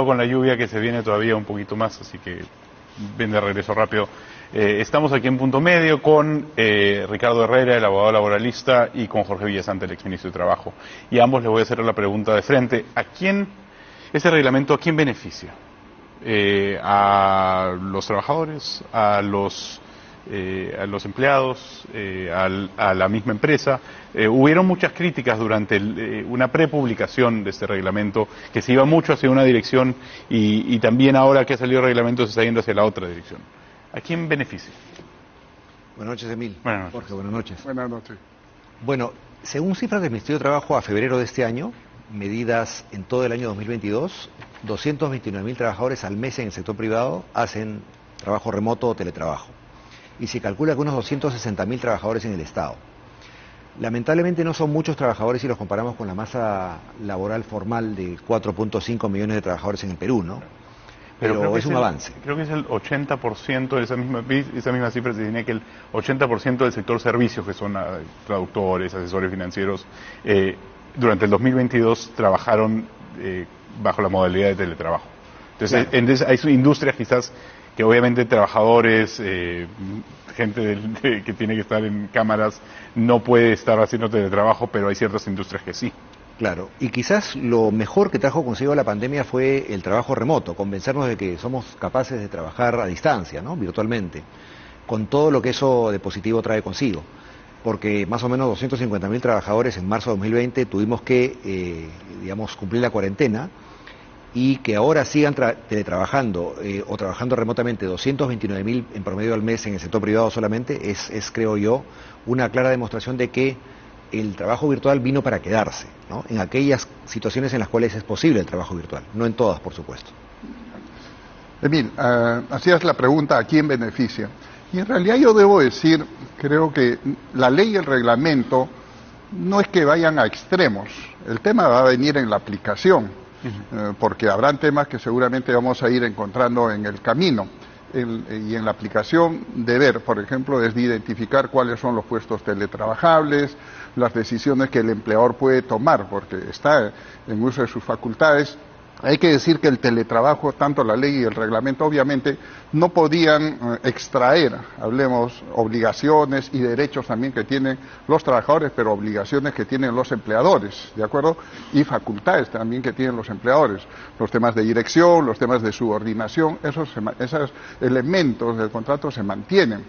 Con la lluvia que se viene todavía un poquito más, así que ven de regreso rápido. Estamos aquí en Punto Medio con Ricardo Herrera, el abogado laboralista, y con Jorge Villasante, el exministro de Trabajo. Y a ambos les voy a hacer la pregunta de frente. ¿Este reglamento a quién beneficia? ¿A los trabajadores? ¿A los empleados? ¿A la misma empresa? Hubieron muchas críticas durante una prepublicación de este reglamento, que se iba mucho hacia una dirección y también ahora que ha salido el reglamento se está yendo hacia la otra dirección. ¿A quién beneficia? Buenas noches, Emil. Buenas noches. Jorge, buenas noches. Buenas noches. Bueno, según cifras del Ministerio de Trabajo a febrero de este año, medidas en todo el año 2022, 229.000 trabajadores al mes en el sector privado hacen trabajo remoto o teletrabajo. Y se calcula que unos 260.000 trabajadores en el Estado. Lamentablemente no son muchos trabajadores si los comparamos con la masa laboral formal de 4.5 millones de trabajadores en el Perú, ¿no? Pero es un avance. Creo que es el 80% de esa misma cifra, se tiene que el 80% del sector servicios, que son traductores, asesores financieros, durante el 2022 trabajaron bajo la modalidad de teletrabajo. Entonces, claro, hay industrias quizás que obviamente trabajadores, gente que tiene que estar en cámaras, no puede estar haciendo teletrabajo, pero hay ciertas industrias que sí. Claro, y quizás lo mejor que trajo consigo la pandemia fue el trabajo remoto, convencernos de que somos capaces de trabajar a distancia, ¿no? Virtualmente, con todo lo que eso de positivo trae consigo. Porque más o menos 250.000 trabajadores en marzo de 2020 tuvimos que, cumplir la cuarentena, y que ahora sigan teletrabajando o trabajando remotamente 229.000 en promedio al mes en el sector privado solamente, es, creo yo, una clara demostración de que el trabajo virtual vino para quedarse, ¿no? En aquellas situaciones en las cuales es posible el trabajo virtual, no en todas, por supuesto. Emil, hacías la pregunta ¿a quién beneficia? Y en realidad yo debo decir, creo que la ley y el reglamento no es que vayan a extremos, el tema va a venir en la aplicación, porque habrán temas que seguramente vamos a ir encontrando en el camino. Y en la aplicación de ver, por ejemplo, es de identificar cuáles son los puestos teletrabajables, las decisiones que el empleador puede tomar, porque está en uso de sus facultades. Hay que decir que el teletrabajo, tanto la ley y el reglamento, obviamente, no podían extraer, hablemos, obligaciones y derechos también que tienen los trabajadores, pero obligaciones que tienen los empleadores, ¿de acuerdo? Y facultades también que tienen los empleadores. Los temas de dirección, los temas de subordinación, esos elementos del contrato se mantienen.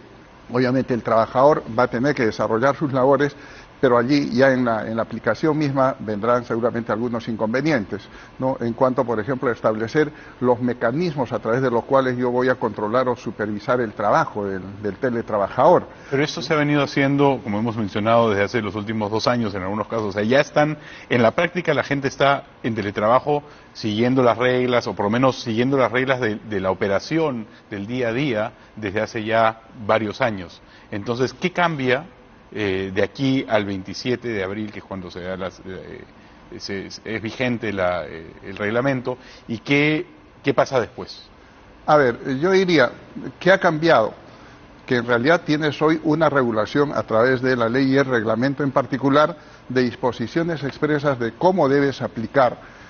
Obviamente el trabajador va a tener que desarrollar sus labores, pero allí ya en la aplicación misma vendrán seguramente algunos inconvenientes, ¿no? En cuanto, por ejemplo, a establecer los mecanismos a través de los cuales yo voy a controlar o supervisar el trabajo del teletrabajador. Pero esto se ha venido haciendo, como hemos mencionado, desde hace los últimos 2 años en algunos casos. O sea, ya están, en la práctica la gente está en teletrabajo siguiendo las reglas, o por lo menos siguiendo las reglas de la operación del día a día desde hace ya varios años. Entonces, ¿qué cambia de aquí al 27 de abril, que es cuando es vigente el reglamento, y qué pasa después? A ver, yo diría, ¿qué ha cambiado? Que en realidad tienes hoy una regulación a través de la ley y el reglamento en particular de disposiciones expresas de cómo debes aplicar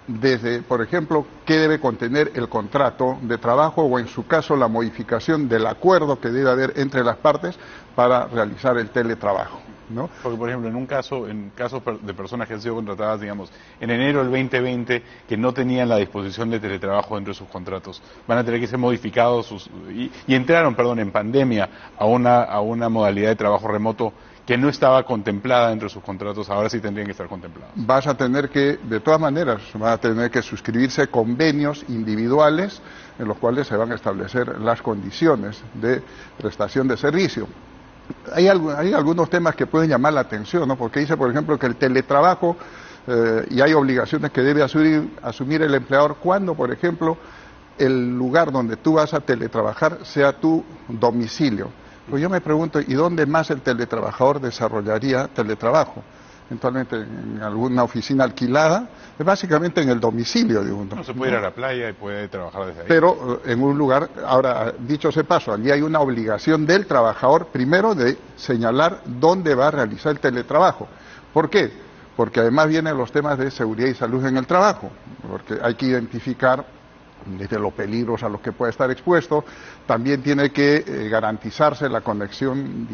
desde, por ejemplo, qué debe contener el contrato de trabajo o en su caso la modificación del acuerdo que debe haber entre las partes para realizar el teletrabajo, ¿no? Porque, por ejemplo, en casos de personas que han sido contratadas, digamos, en enero del 2020, que no tenían la disposición de teletrabajo dentro de sus contratos, van a tener que ser modificados y entraron, en pandemia a una modalidad de trabajo remoto que no estaba contemplada dentro de sus contratos, ahora sí tendrían que estar contemplados. Vas a tener que, de todas maneras, van a tener que suscribirse convenios individuales en los cuales se van a establecer las condiciones de prestación de servicio. Hay algunos temas que pueden llamar la atención, ¿no? Porque dice, por ejemplo, que el teletrabajo y hay obligaciones que debe asumir el empleador cuando, por ejemplo, el lugar donde tú vas a teletrabajar sea tu domicilio. Pues yo me pregunto, ¿y dónde más el teletrabajador desarrollaría teletrabajo? Eventualmente en alguna oficina alquilada, básicamente en el domicilio de uno. No se puede ir a la playa y puede trabajar desde ahí. Pero en un lugar, ahora, dicho ese paso, allí hay una obligación del trabajador, primero, de señalar dónde va a realizar el teletrabajo. ¿Por qué? porque además vienen los temas de seguridad y salud en el trabajo, porque hay que identificar desde los peligros a los que puede estar expuesto, también tiene que garantizarse la conexión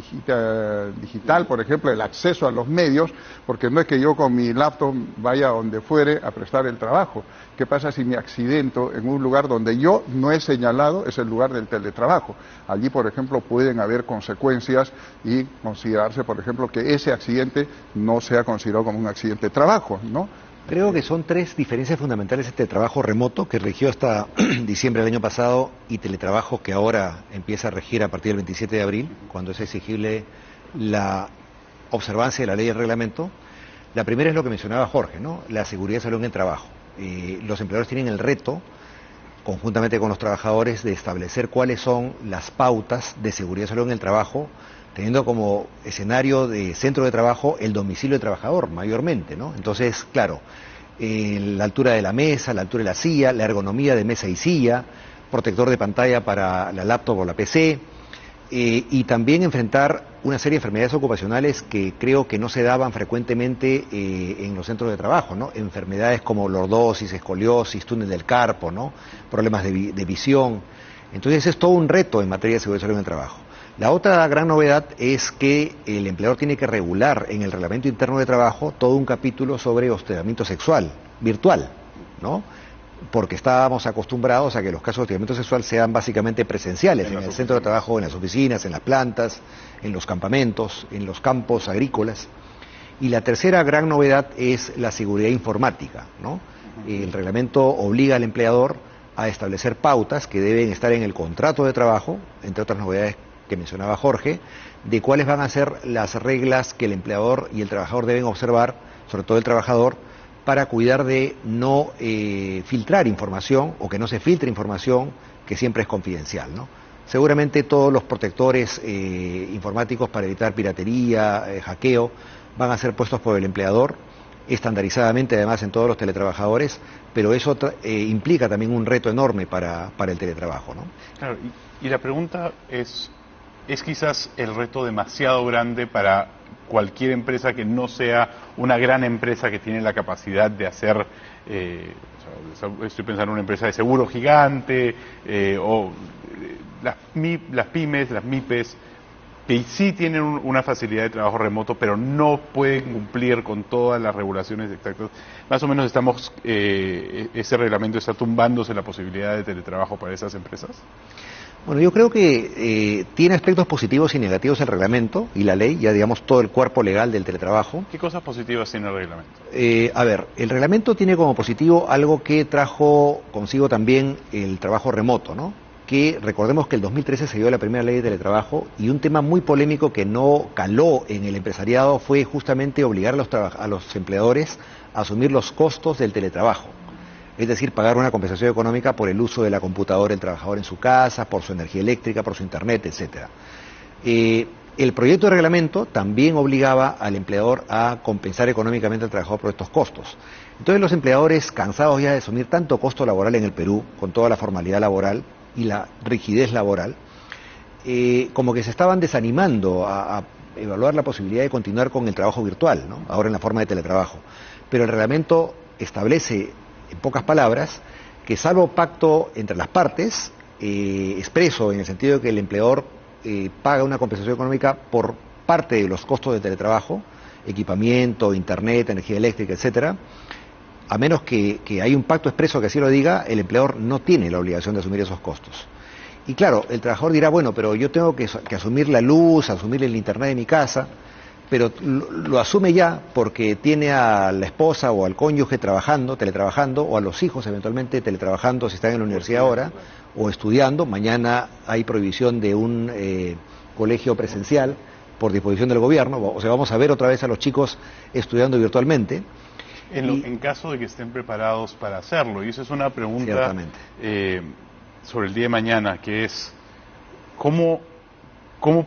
digital, por ejemplo, el acceso a los medios, porque no es que yo con mi laptop vaya donde fuere a prestar el trabajo. ¿Qué pasa si me accidento en un lugar donde yo no he señalado, es el lugar del teletrabajo? Allí, por ejemplo, pueden haber consecuencias y considerarse, por ejemplo, que ese accidente no sea considerado como un accidente de trabajo, ¿no? Creo que son tres diferencias fundamentales este trabajo remoto que rigió hasta diciembre del año pasado y teletrabajo que ahora empieza a regir a partir del 27 de abril, cuando es exigible la observancia de la ley y el reglamento. La primera es lo que mencionaba Jorge, ¿no? La seguridad y salud en el trabajo. Los empleadores tienen el reto, conjuntamente con los trabajadores, de establecer cuáles son las pautas de seguridad y salud en el trabajo, teniendo como escenario de centro de trabajo el domicilio del trabajador, mayormente, ¿no? Entonces, claro, la altura de la mesa, la altura de la silla, la ergonomía de mesa y silla, protector de pantalla para la laptop o la PC, y también enfrentar una serie de enfermedades ocupacionales que creo que no se daban frecuentemente en los centros de trabajo, ¿no? Enfermedades como lordosis, escoliosis, túnel del carpo, ¿no? Problemas de visión. Entonces es todo un reto en materia de seguridad y salud en el trabajo. La otra gran novedad es que el empleador tiene que regular en el reglamento interno de trabajo todo un capítulo sobre hostigamiento sexual virtual, ¿no? Porque estábamos acostumbrados a que los casos de hostigamiento sexual sean básicamente presenciales, en el centro de trabajo, en las oficinas, en las plantas, en los campamentos, en los campos agrícolas. Y la tercera gran novedad es la seguridad informática, ¿no? El reglamento obliga al empleador a establecer pautas que deben estar en el contrato de trabajo, entre otras novedades que mencionaba Jorge, de cuáles van a ser las reglas que el empleador y el trabajador deben observar, sobre todo el trabajador, para cuidar de no filtrar información o que no se filtre información que siempre es confidencial, ¿no? Seguramente todos los protectores informáticos para evitar piratería, hackeo, van a ser puestos por el empleador, estandarizadamente además en todos los teletrabajadores, pero eso implica también un reto enorme para el teletrabajo, ¿no? Claro, y la pregunta es quizás el reto demasiado grande para cualquier empresa que no sea una gran empresa que tiene la capacidad de hacer, estoy pensando en una empresa de seguro gigante, o las pymes, las MIPES, que sí tienen una facilidad de trabajo remoto, pero no pueden cumplir con todas las regulaciones exactas. Más o menos ese reglamento está tumbándose la posibilidad de teletrabajo para esas empresas. Bueno, yo creo que tiene aspectos positivos y negativos el reglamento y la ley, ya digamos todo el cuerpo legal del teletrabajo. ¿Qué cosas positivas tiene el reglamento? El reglamento tiene como positivo algo que trajo consigo también el trabajo remoto, ¿no? Que recordemos que el 2013 se dio la primera ley de teletrabajo y un tema muy polémico que no caló en el empresariado fue justamente obligar a los empleadores a asumir los costos del teletrabajo. Es decir, pagar una compensación económica por el uso de la computadora del trabajador en su casa, por su energía eléctrica, por su internet, etcétera. El proyecto de reglamento también obligaba al empleador a compensar económicamente al trabajador por estos costos. Entonces los empleadores, cansados ya de asumir tanto costo laboral en el Perú, con toda la formalidad laboral y la rigidez laboral, como que se estaban desanimando a evaluar la posibilidad de continuar con el trabajo virtual, ¿no? Ahora en la forma de teletrabajo. Pero el reglamento establece, en pocas palabras, que salvo pacto entre las partes, expreso en el sentido de que el empleador paga una compensación económica por parte de los costos de teletrabajo, equipamiento, internet, energía eléctrica, etcétera, a menos que haya un pacto expreso que así lo diga, el empleador no tiene la obligación de asumir esos costos. Y claro, el trabajador dirá, bueno, pero yo tengo que asumir la luz, asumir el internet de mi casa, pero lo asume ya porque tiene a la esposa o al cónyuge teletrabajando, o a los hijos eventualmente teletrabajando si están en la universidad ahora, o estudiando. Mañana hay prohibición de un colegio presencial por disposición del gobierno, o sea, vamos a ver otra vez a los chicos estudiando virtualmente. En caso de que estén preparados para hacerlo, y esa es una pregunta sobre el día de mañana, que es, ¿cómo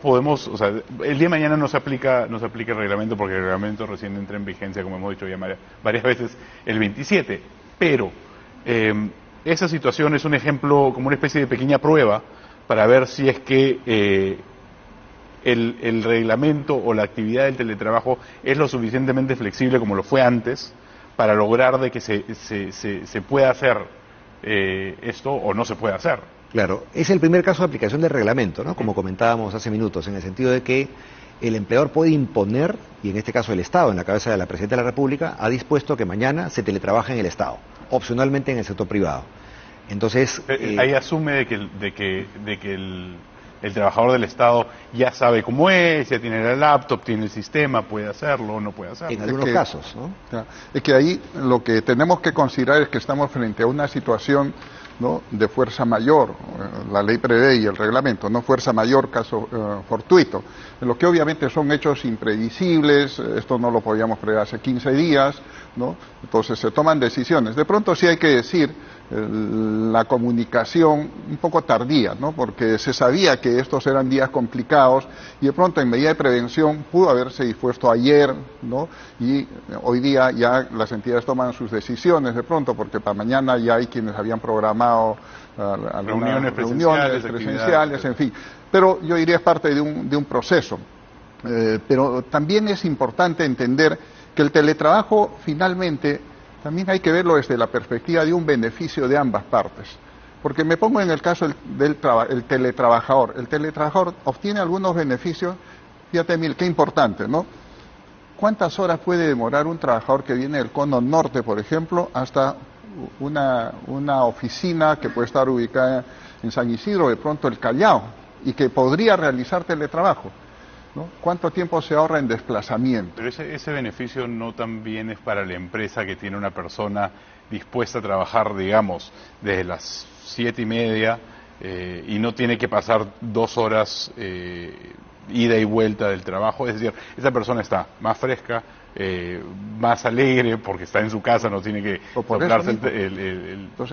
podemos, o sea, el día de mañana no se aplica el reglamento porque el reglamento recién entra en vigencia, como hemos dicho ya varias veces, el 27, pero esa situación es un ejemplo, como una especie de pequeña prueba para ver si es que el reglamento o la actividad del teletrabajo es lo suficientemente flexible como lo fue antes para lograr de que se pueda hacer esto o no se pueda hacer. Claro, es el primer caso de aplicación del reglamento, ¿no? Como comentábamos hace minutos, en el sentido de que el empleador puede imponer, y en este caso el Estado, en la cabeza de la Presidenta de la República, ha dispuesto que mañana se teletrabaje en el Estado, opcionalmente en el sector privado. Entonces... ahí asume de que el trabajador del Estado ya sabe cómo es, ya tiene la laptop, tiene el sistema, puede hacerlo o no puede hacerlo. En algunos casos, ¿no? Es que ahí lo que tenemos que considerar es que estamos frente a una situación, ¿no?, de fuerza mayor. La ley prevé y el reglamento, no fuerza mayor, caso fortuito, en lo que obviamente son hechos imprevisibles. Esto no lo podíamos prever hace 15 días, ¿no? Entonces se toman decisiones. De pronto sí hay que decir la comunicación un poco tardía, ¿no? Porque se sabía que estos eran días complicados y de pronto en medida de prevención pudo haberse dispuesto ayer, ¿no? Y hoy día ya las entidades toman sus decisiones de pronto, porque para mañana ya hay quienes habían programado reuniones presenciales, en fin. Pero yo diría es parte de un proceso. Pero también es importante entender que el teletrabajo finalmente también hay que verlo desde la perspectiva de un beneficio de ambas partes. Porque me pongo en el caso del teletrabajador. El teletrabajador obtiene algunos beneficios, fíjate, Emil, qué importante, ¿no? ¿Cuántas horas puede demorar un trabajador que viene del cono norte, por ejemplo, hasta una oficina que puede estar ubicada en San Isidro, de pronto el Callao, y que podría realizar teletrabajo, ¿no? ¿Cuánto tiempo se ahorra en desplazamiento? Pero ese beneficio no también es para la empresa que tiene una persona dispuesta a trabajar, digamos, desde las 7:30 y no tiene que pasar 2 horas ida y vuelta del trabajo. Es decir, esa persona está más fresca, más alegre porque está en su casa, no tiene que soplarse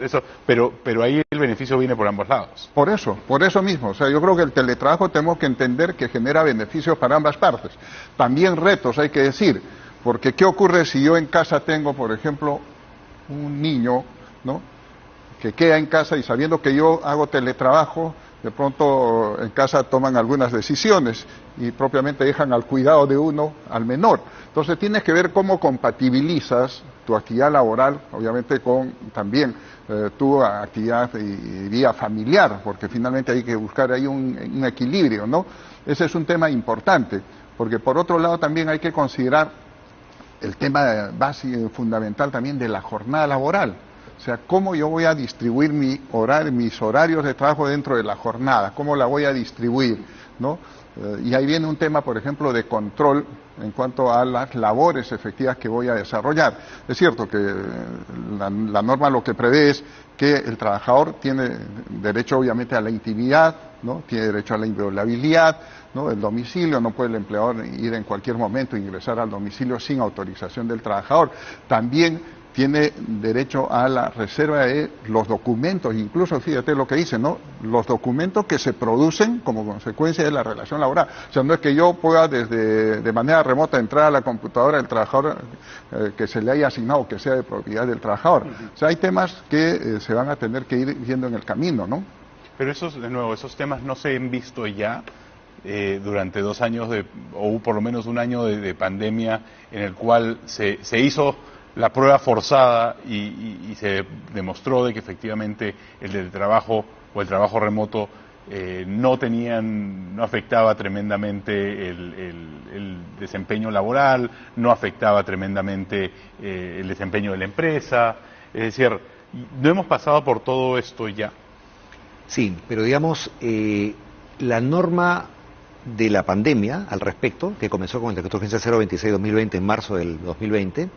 eso, pero ahí el beneficio viene por ambos lados. Por eso mismo, o sea, yo creo que el teletrabajo tenemos que entender que genera beneficios para ambas partes. También retos, hay que decir, porque ¿qué ocurre si yo en casa tengo, por ejemplo, un niño, ¿no?, que queda en casa y sabiendo que yo hago teletrabajo, de pronto en casa toman algunas decisiones y propiamente dejan al cuidado de uno al menor? Entonces tienes que ver cómo compatibilizas tu actividad laboral, obviamente, con también tu actividad y vida familiar, porque finalmente hay que buscar ahí un equilibrio, ¿no? Ese es un tema importante, porque por otro lado también hay que considerar el tema básico, fundamental también de la jornada laboral. O sea, cómo yo voy a distribuir mis horarios de trabajo dentro de la jornada, cómo la voy a distribuir, ¿no? Y ahí viene un tema, por ejemplo, de control en cuanto a las labores efectivas que voy a desarrollar. Es cierto que la norma lo que prevé es que el trabajador tiene derecho, obviamente, a la intimidad, ¿no? Tiene derecho a la inviolabilidad, ¿no?, del domicilio. No puede el empleador ir en cualquier momento e ingresar al domicilio sin autorización del trabajador. También tiene derecho a la reserva de los documentos, incluso fíjate lo que dice, ¿no?, los documentos que se producen como consecuencia de la relación laboral. O sea, no es que yo pueda de manera remota entrar a la computadora del trabajador que se le haya asignado, que sea de propiedad del trabajador. O sea, hay temas que se van a tener que ir viendo en el camino, ¿no? Pero de nuevo, esos temas no se han visto ya durante 2 años o por lo menos 1 año de pandemia, en el cual se hizo la prueba forzada y se demostró de que efectivamente el teletrabajo o el trabajo remoto no afectaba tremendamente el desempeño laboral, no afectaba tremendamente el desempeño de la empresa. Es decir, ¿no hemos pasado por todo esto ya? Sí, pero digamos, la norma de la pandemia al respecto, que comenzó con el Decreto de Urgencia 026-2020 en marzo del 2020,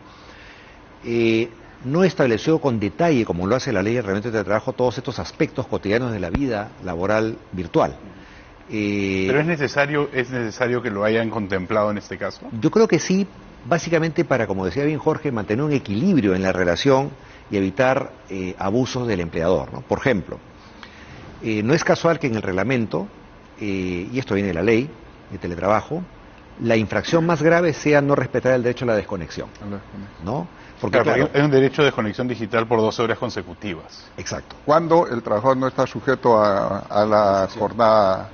no estableció con detalle, como lo hace la ley de reglamento de trabajo, todos estos aspectos cotidianos de la vida laboral virtual. ¿Pero es necesario que lo hayan contemplado en este caso? Yo creo que sí, básicamente para, como decía bien Jorge, mantener un equilibrio en la relación y evitar abusos del empleador, ¿no? Por ejemplo, no es casual que en el reglamento, y esto viene de la ley de teletrabajo, la infracción más grave sea no respetar el derecho a la desconexión, ¿no? Porque claro, hay un derecho de desconexión digital por 12 horas consecutivas. Exacto. Cuando el trabajador no está sujeto a la jornada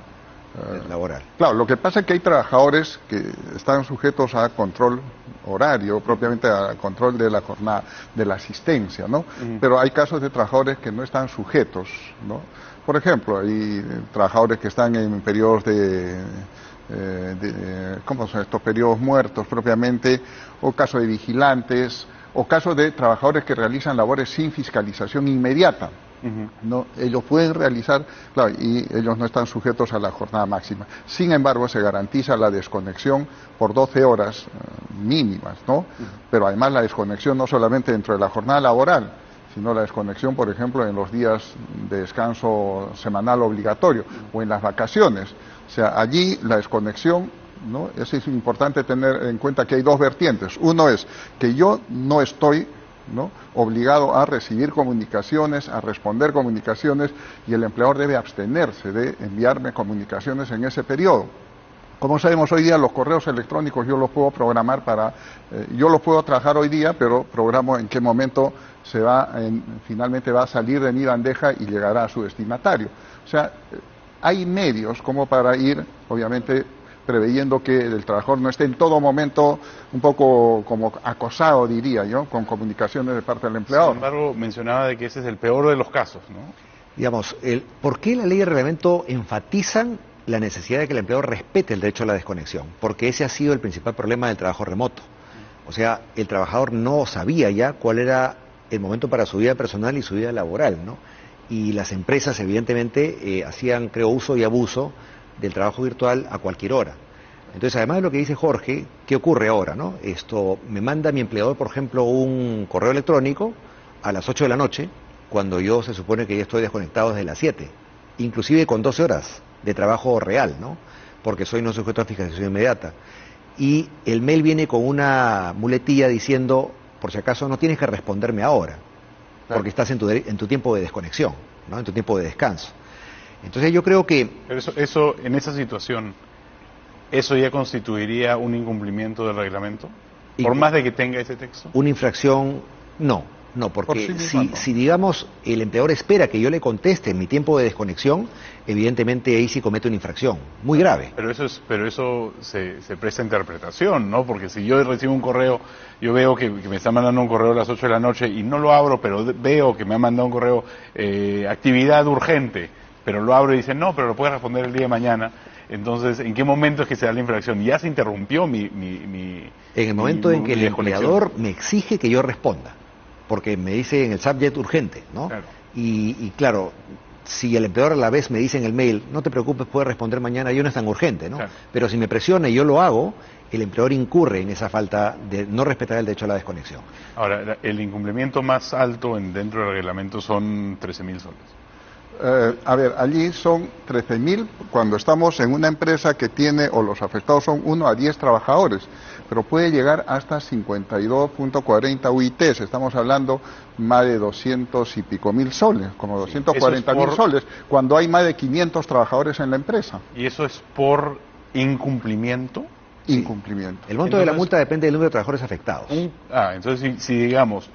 laboral. Claro, lo que pasa es que hay trabajadores que están sujetos a control horario, propiamente a control de la jornada, de la asistencia, ¿no? Pero hay casos de trabajadores que no están sujetos, ¿no? Por ejemplo, hay trabajadores que están en periodos ¿cómo son estos periodos muertos propiamente? O casos de vigilantes, o casos de trabajadores que realizan labores sin fiscalización inmediata. No, ellos pueden realizar, claro, y ellos no están sujetos a la jornada máxima. Sin embargo, se garantiza la desconexión por 12 horas mínimas, ¿no? Pero además la desconexión no solamente dentro de la jornada laboral, sino la desconexión, por ejemplo, en los días de descanso semanal obligatorio o en las vacaciones. O sea, allí la desconexión, ¿no? Eso es importante tener en cuenta que hay dos vertientes. Uno es que yo no estoy, ¿no?, obligado a recibir comunicaciones, a responder comunicaciones, y el empleador debe abstenerse de enviarme comunicaciones en ese periodo. Como sabemos, hoy día los correos electrónicos yo los puedo programar yo los puedo trabajar hoy día, pero programo en qué momento finalmente va a salir de mi bandeja y llegará a su destinatario. O sea, hay medios como para ir, obviamente, preveyendo que el trabajador no esté en todo momento un poco como acosado, diría yo, con comunicaciones de parte del empleador. Sin embargo, mencionaba de que ese es el peor de los casos, ¿no? Digamos, ¿por qué la ley y el reglamento enfatizan la necesidad de que el empleador respete el derecho a la desconexión? Porque ese ha sido el principal problema del trabajo remoto. O sea, el trabajador no sabía ya cuál era el momento para su vida personal y su vida laboral, ¿no? Y las empresas, evidentemente, hacían, creo, uso y abuso del trabajo virtual a cualquier hora. Entonces, además de lo que dice Jorge, ¿qué ocurre ahora, no? Me manda mi empleador, por ejemplo, un correo electrónico a las 8 de la noche, cuando yo se supone que ya estoy desconectado desde las 7, inclusive con 12 horas de trabajo real, ¿no? Porque soy no sujeto a fiscalización inmediata. Y el mail viene con una muletilla diciendo, por si acaso, no tienes que responderme ahora, porque estás en tu tiempo de desconexión, ¿no? En tu tiempo de descanso. Entonces yo creo que... Pero eso, en esa situación, ¿eso ya constituiría un incumplimiento del reglamento? ¿Por más de que tenga ese texto? Una infracción, no, porque si digamos, el empleador espera que yo le conteste en mi tiempo de desconexión, evidentemente ahí sí comete una infracción, muy grave. Pero eso se presta a interpretación, ¿no? Porque si yo recibo un correo, yo veo que me está mandando un correo a las 8 de la noche y no lo abro, pero veo que me ha mandado un correo, actividad urgente, pero lo abro y dice, no, pero lo puedes responder el día de mañana. Entonces, ¿en qué momento es que se da la infracción? Ya se interrumpió En el momento en que el empleador me exige que yo responda, porque me dice en el subject urgente, ¿no? Claro. Y claro, si el empleador a la vez me dice en el mail, no te preocupes, puedes responder mañana, yo no es tan urgente, ¿no? Claro. Pero si me presiona y yo lo hago, el empleador incurre en esa falta de no respetar el derecho a la desconexión. Ahora, el incumplimiento más alto dentro del reglamento son 13.000 soles. A ver, allí son 13.000 cuando estamos en una empresa que tiene, o los afectados son 1 a 10 trabajadores, pero puede llegar hasta 52.40 UITs, estamos hablando más de 200 y pico mil soles, como 240.000 soles, cuando hay más de 500 trabajadores en la empresa. ¿Y eso es por incumplimiento? Incumplimiento. El monto de la multa depende del número de trabajadores afectados. Entonces si digamos,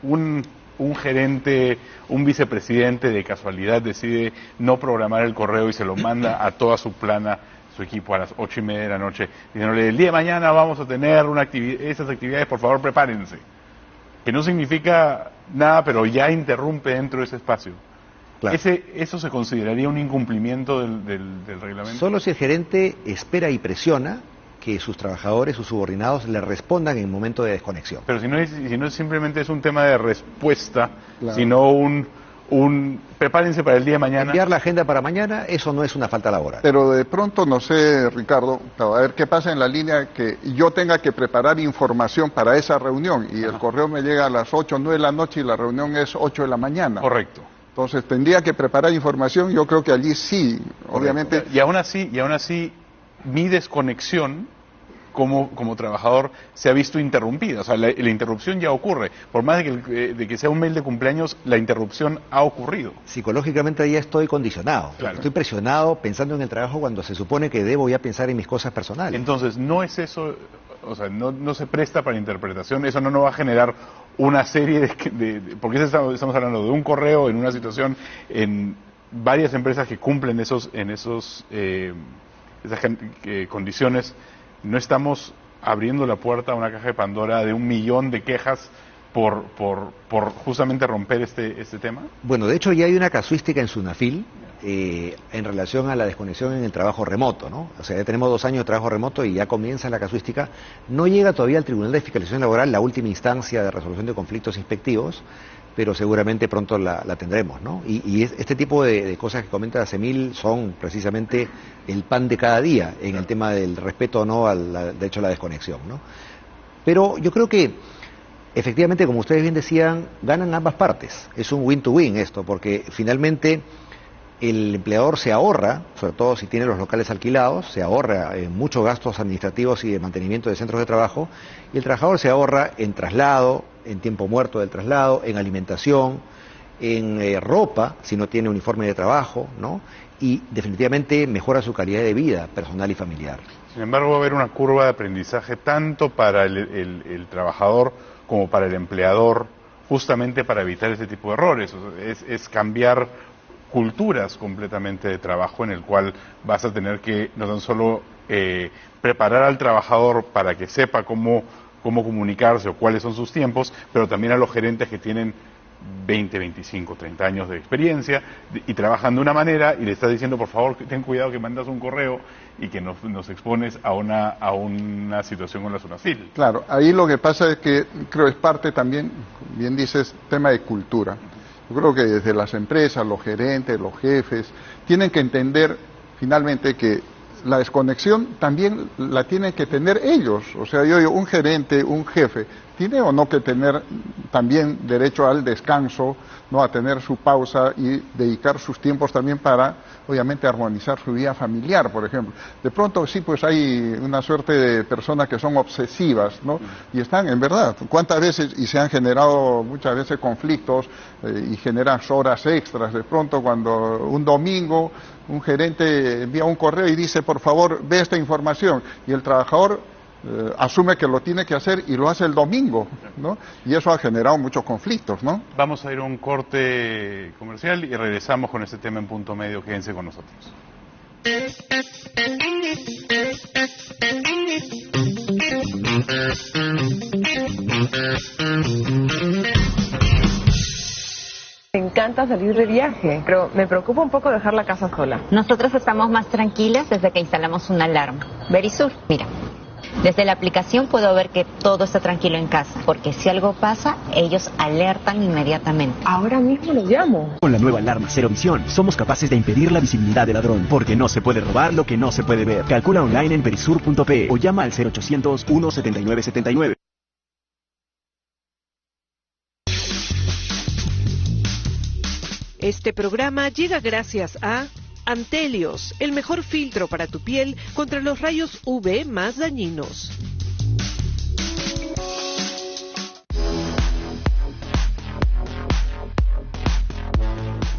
un gerente, un vicepresidente de casualidad decide no programar el correo y se lo manda a toda su plana, su equipo, a las 8:30 de la noche, diciéndole, el día de mañana vamos a tener esas actividades, por favor prepárense. Que no significa nada, pero ya interrumpe dentro de ese espacio. Claro. ¿Eso se consideraría un incumplimiento del reglamento? Solo si el gerente espera y presiona que sus trabajadores, sus subordinados, le respondan en el momento de desconexión. Pero si no simplemente es un tema de respuesta, claro, sino prepárense para el día de mañana. Enviar la agenda para mañana, eso no es una falta laboral. Pero de pronto, no sé, Ricardo, a ver qué pasa en la línea que yo tenga que preparar información para esa reunión y el correo me llega a las 8 o 9 de la noche y la reunión es 8 de la mañana. Correcto. Entonces tendría que preparar información, yo creo que allí sí, correcto, obviamente. Y aún así, mi desconexión como trabajador se ha visto interrumpida. O sea, la interrupción ya ocurre. Por más de que sea un mail de cumpleaños, la interrupción ha ocurrido. Psicológicamente ya estoy condicionado. Claro. Estoy presionado pensando en el trabajo cuando se supone que debo ya pensar en mis cosas personales. Entonces, no es eso, o sea, no se presta para interpretación. Eso no va a generar una serie porque estamos hablando de un correo en una situación en varias empresas que cumplen condiciones, no estamos abriendo la puerta a una caja de Pandora de 1 millón de quejas por justamente romper este tema? Bueno, de hecho ya hay una casuística en SUNAFIL en relación a la desconexión en el trabajo remoto, ¿no? O sea, ya tenemos 2 años de trabajo remoto y ya comienza la casuística. No llega todavía al Tribunal de Fiscalización Laboral, la última instancia de resolución de conflictos inspectivos, pero seguramente pronto la tendremos, ¿no? Y este tipo de cosas que comenta Semil son precisamente el pan de cada día en el tema del respeto o no al derecho a la desconexión, ¿no? Pero yo creo que efectivamente, como ustedes bien decían, ganan ambas partes. Es un win-to-win esto, porque finalmente el empleador se ahorra, sobre todo si tiene los locales alquilados, se ahorra muchos gastos administrativos y de mantenimiento de centros de trabajo, y el trabajador se ahorra en traslado, en tiempo muerto del traslado, en alimentación, en ropa, si no tiene uniforme de trabajo, ¿no? Y definitivamente mejora su calidad de vida personal y familiar. Sin embargo, va a haber una curva de aprendizaje tanto para el trabajador como para el empleador, justamente para evitar ese tipo de errores. Es cambiar culturas completamente de trabajo, en el cual vas a tener que no tan solo preparar al trabajador para que sepa cómo comunicarse o cuáles son sus tiempos, pero también a los gerentes que tienen 20, 25, 30 años de experiencia y trabajan de una manera, y le estás diciendo, por favor, ten cuidado que mandas un correo y que nos expones a una situación con la SUNAFIL. Claro, ahí lo que pasa es que creo es parte también, bien dices, tema de cultura. Yo creo que desde las empresas, los gerentes, los jefes, tienen que entender finalmente que la desconexión también la tienen que tener ellos. O sea, un gerente, un jefe, tiene o no que tener también derecho al descanso, ¿no? A tener su pausa y dedicar sus tiempos también para, obviamente, armonizar su vida familiar, por ejemplo. De pronto sí, pues hay una suerte de personas que son obsesivas, ¿no? Y están, en verdad, ¿cuántas veces, y se han generado muchas veces conflictos y generan horas extras? De pronto, cuando un domingo un gerente envía un correo y dice, por favor, ve esta información, y el trabajador asume que lo tiene que hacer y lo hace el domingo, ¿no? Y eso ha generado muchos conflictos, ¿no? Vamos a ir a un corte comercial y regresamos con este tema en Punto Medio. Quédense con nosotros. Me encanta salir de viaje, pero me preocupa un poco dejar la casa sola. Nosotros estamos más tranquilas desde que instalamos una alarma. Verisur, mira. Desde la aplicación puedo ver que todo está tranquilo en casa, porque si algo pasa, ellos alertan inmediatamente. Ahora mismo lo llamo. Con la nueva alarma Cero Visión, somos capaces de impedir la visibilidad del ladrón, porque no se puede robar lo que no se puede ver. Calcula online en verisur.pe o llama al 0800 179 79. Este programa llega gracias a Antelios, el mejor filtro para tu piel contra los rayos UV más dañinos.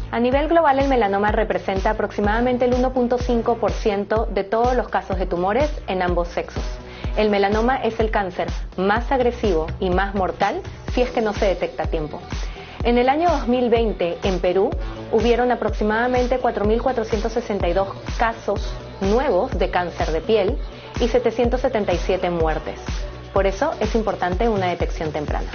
A nivel global, el melanoma representa aproximadamente el 1.5% de todos los casos de tumores en ambos sexos. El melanoma es el cáncer más agresivo y más mortal si es que no se detecta a tiempo. En el año 2020, en Perú, hubieron aproximadamente 4.462 casos nuevos de cáncer de piel y 777 muertes. Por eso es importante una detección temprana.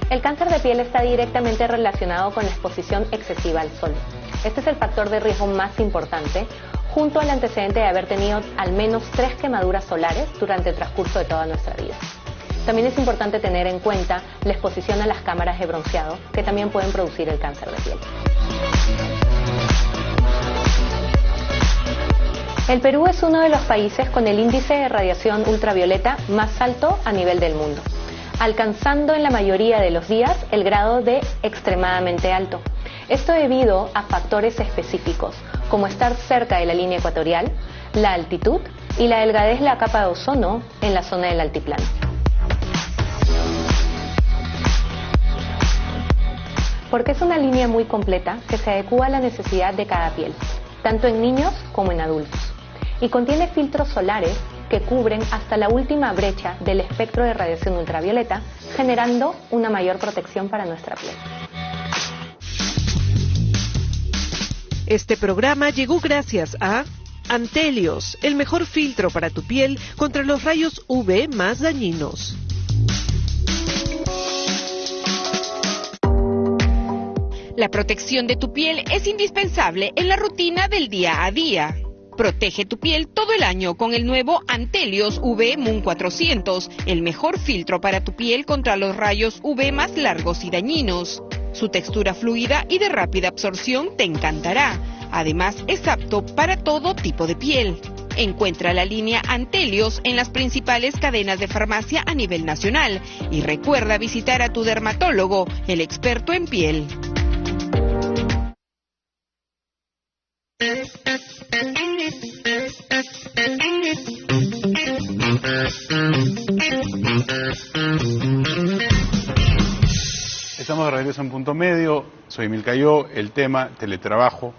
El cáncer de piel está directamente relacionado con la exposición excesiva al sol. Este es el factor de riesgo más importante, junto al antecedente de haber tenido al menos 3 quemaduras solares durante el transcurso de toda nuestra vida. También es importante tener en cuenta la exposición a las cámaras de bronceado, que también pueden producir el cáncer de piel. El Perú es uno de los países con el índice de radiación ultravioleta más alto a nivel del mundo, alcanzando en la mayoría de los días el grado de extremadamente alto. Esto debido a factores específicos, como estar cerca de la línea ecuatorial, la altitud y la delgadez de la capa de ozono en la zona del altiplano. Porque es una línea muy completa que se adecúa a la necesidad de cada piel, tanto en niños como en adultos, y contiene filtros solares que cubren hasta la última brecha del espectro de radiación ultravioleta, generando una mayor protección para nuestra piel. Este programa llegó gracias a Antelios, el mejor filtro para tu piel contra los rayos UV más dañinos. La protección de tu piel es indispensable en la rutina del día a día. Protege tu piel todo el año con el nuevo Antelios UV Moon 400, el mejor filtro para tu piel contra los rayos UV más largos y dañinos. Su textura fluida y de rápida absorción te encantará. Además, es apto para todo tipo de piel. Encuentra la línea Antelios en las principales cadenas de farmacia a nivel nacional. Y recuerda visitar a tu dermatólogo, el experto en piel. Estamos de regreso en Punto Medio, soy Emil Cayó, el tema teletrabajo.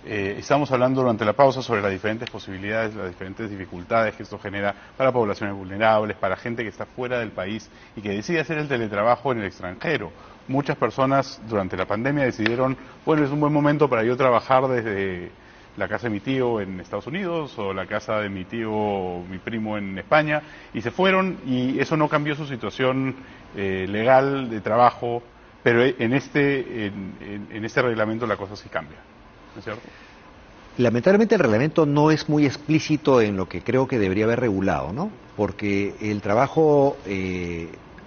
Estamos hablando durante la pausa sobre las diferentes posibilidades, las diferentes dificultades que esto genera para poblaciones vulnerables, para gente que está fuera del país y que decide hacer el teletrabajo en el extranjero. Muchas personas durante la pandemia decidieron, bueno, es un buen momento para yo trabajar desde la casa de mi tío en Estados Unidos o la casa de mi tío o mi primo en España, y se fueron, y eso no cambió su situación legal de trabajo, pero en este reglamento la cosa sí cambia, ¿no es cierto? Lamentablemente el reglamento no es muy explícito en lo que creo que debería haber regulado, ¿no? Porque el trabajo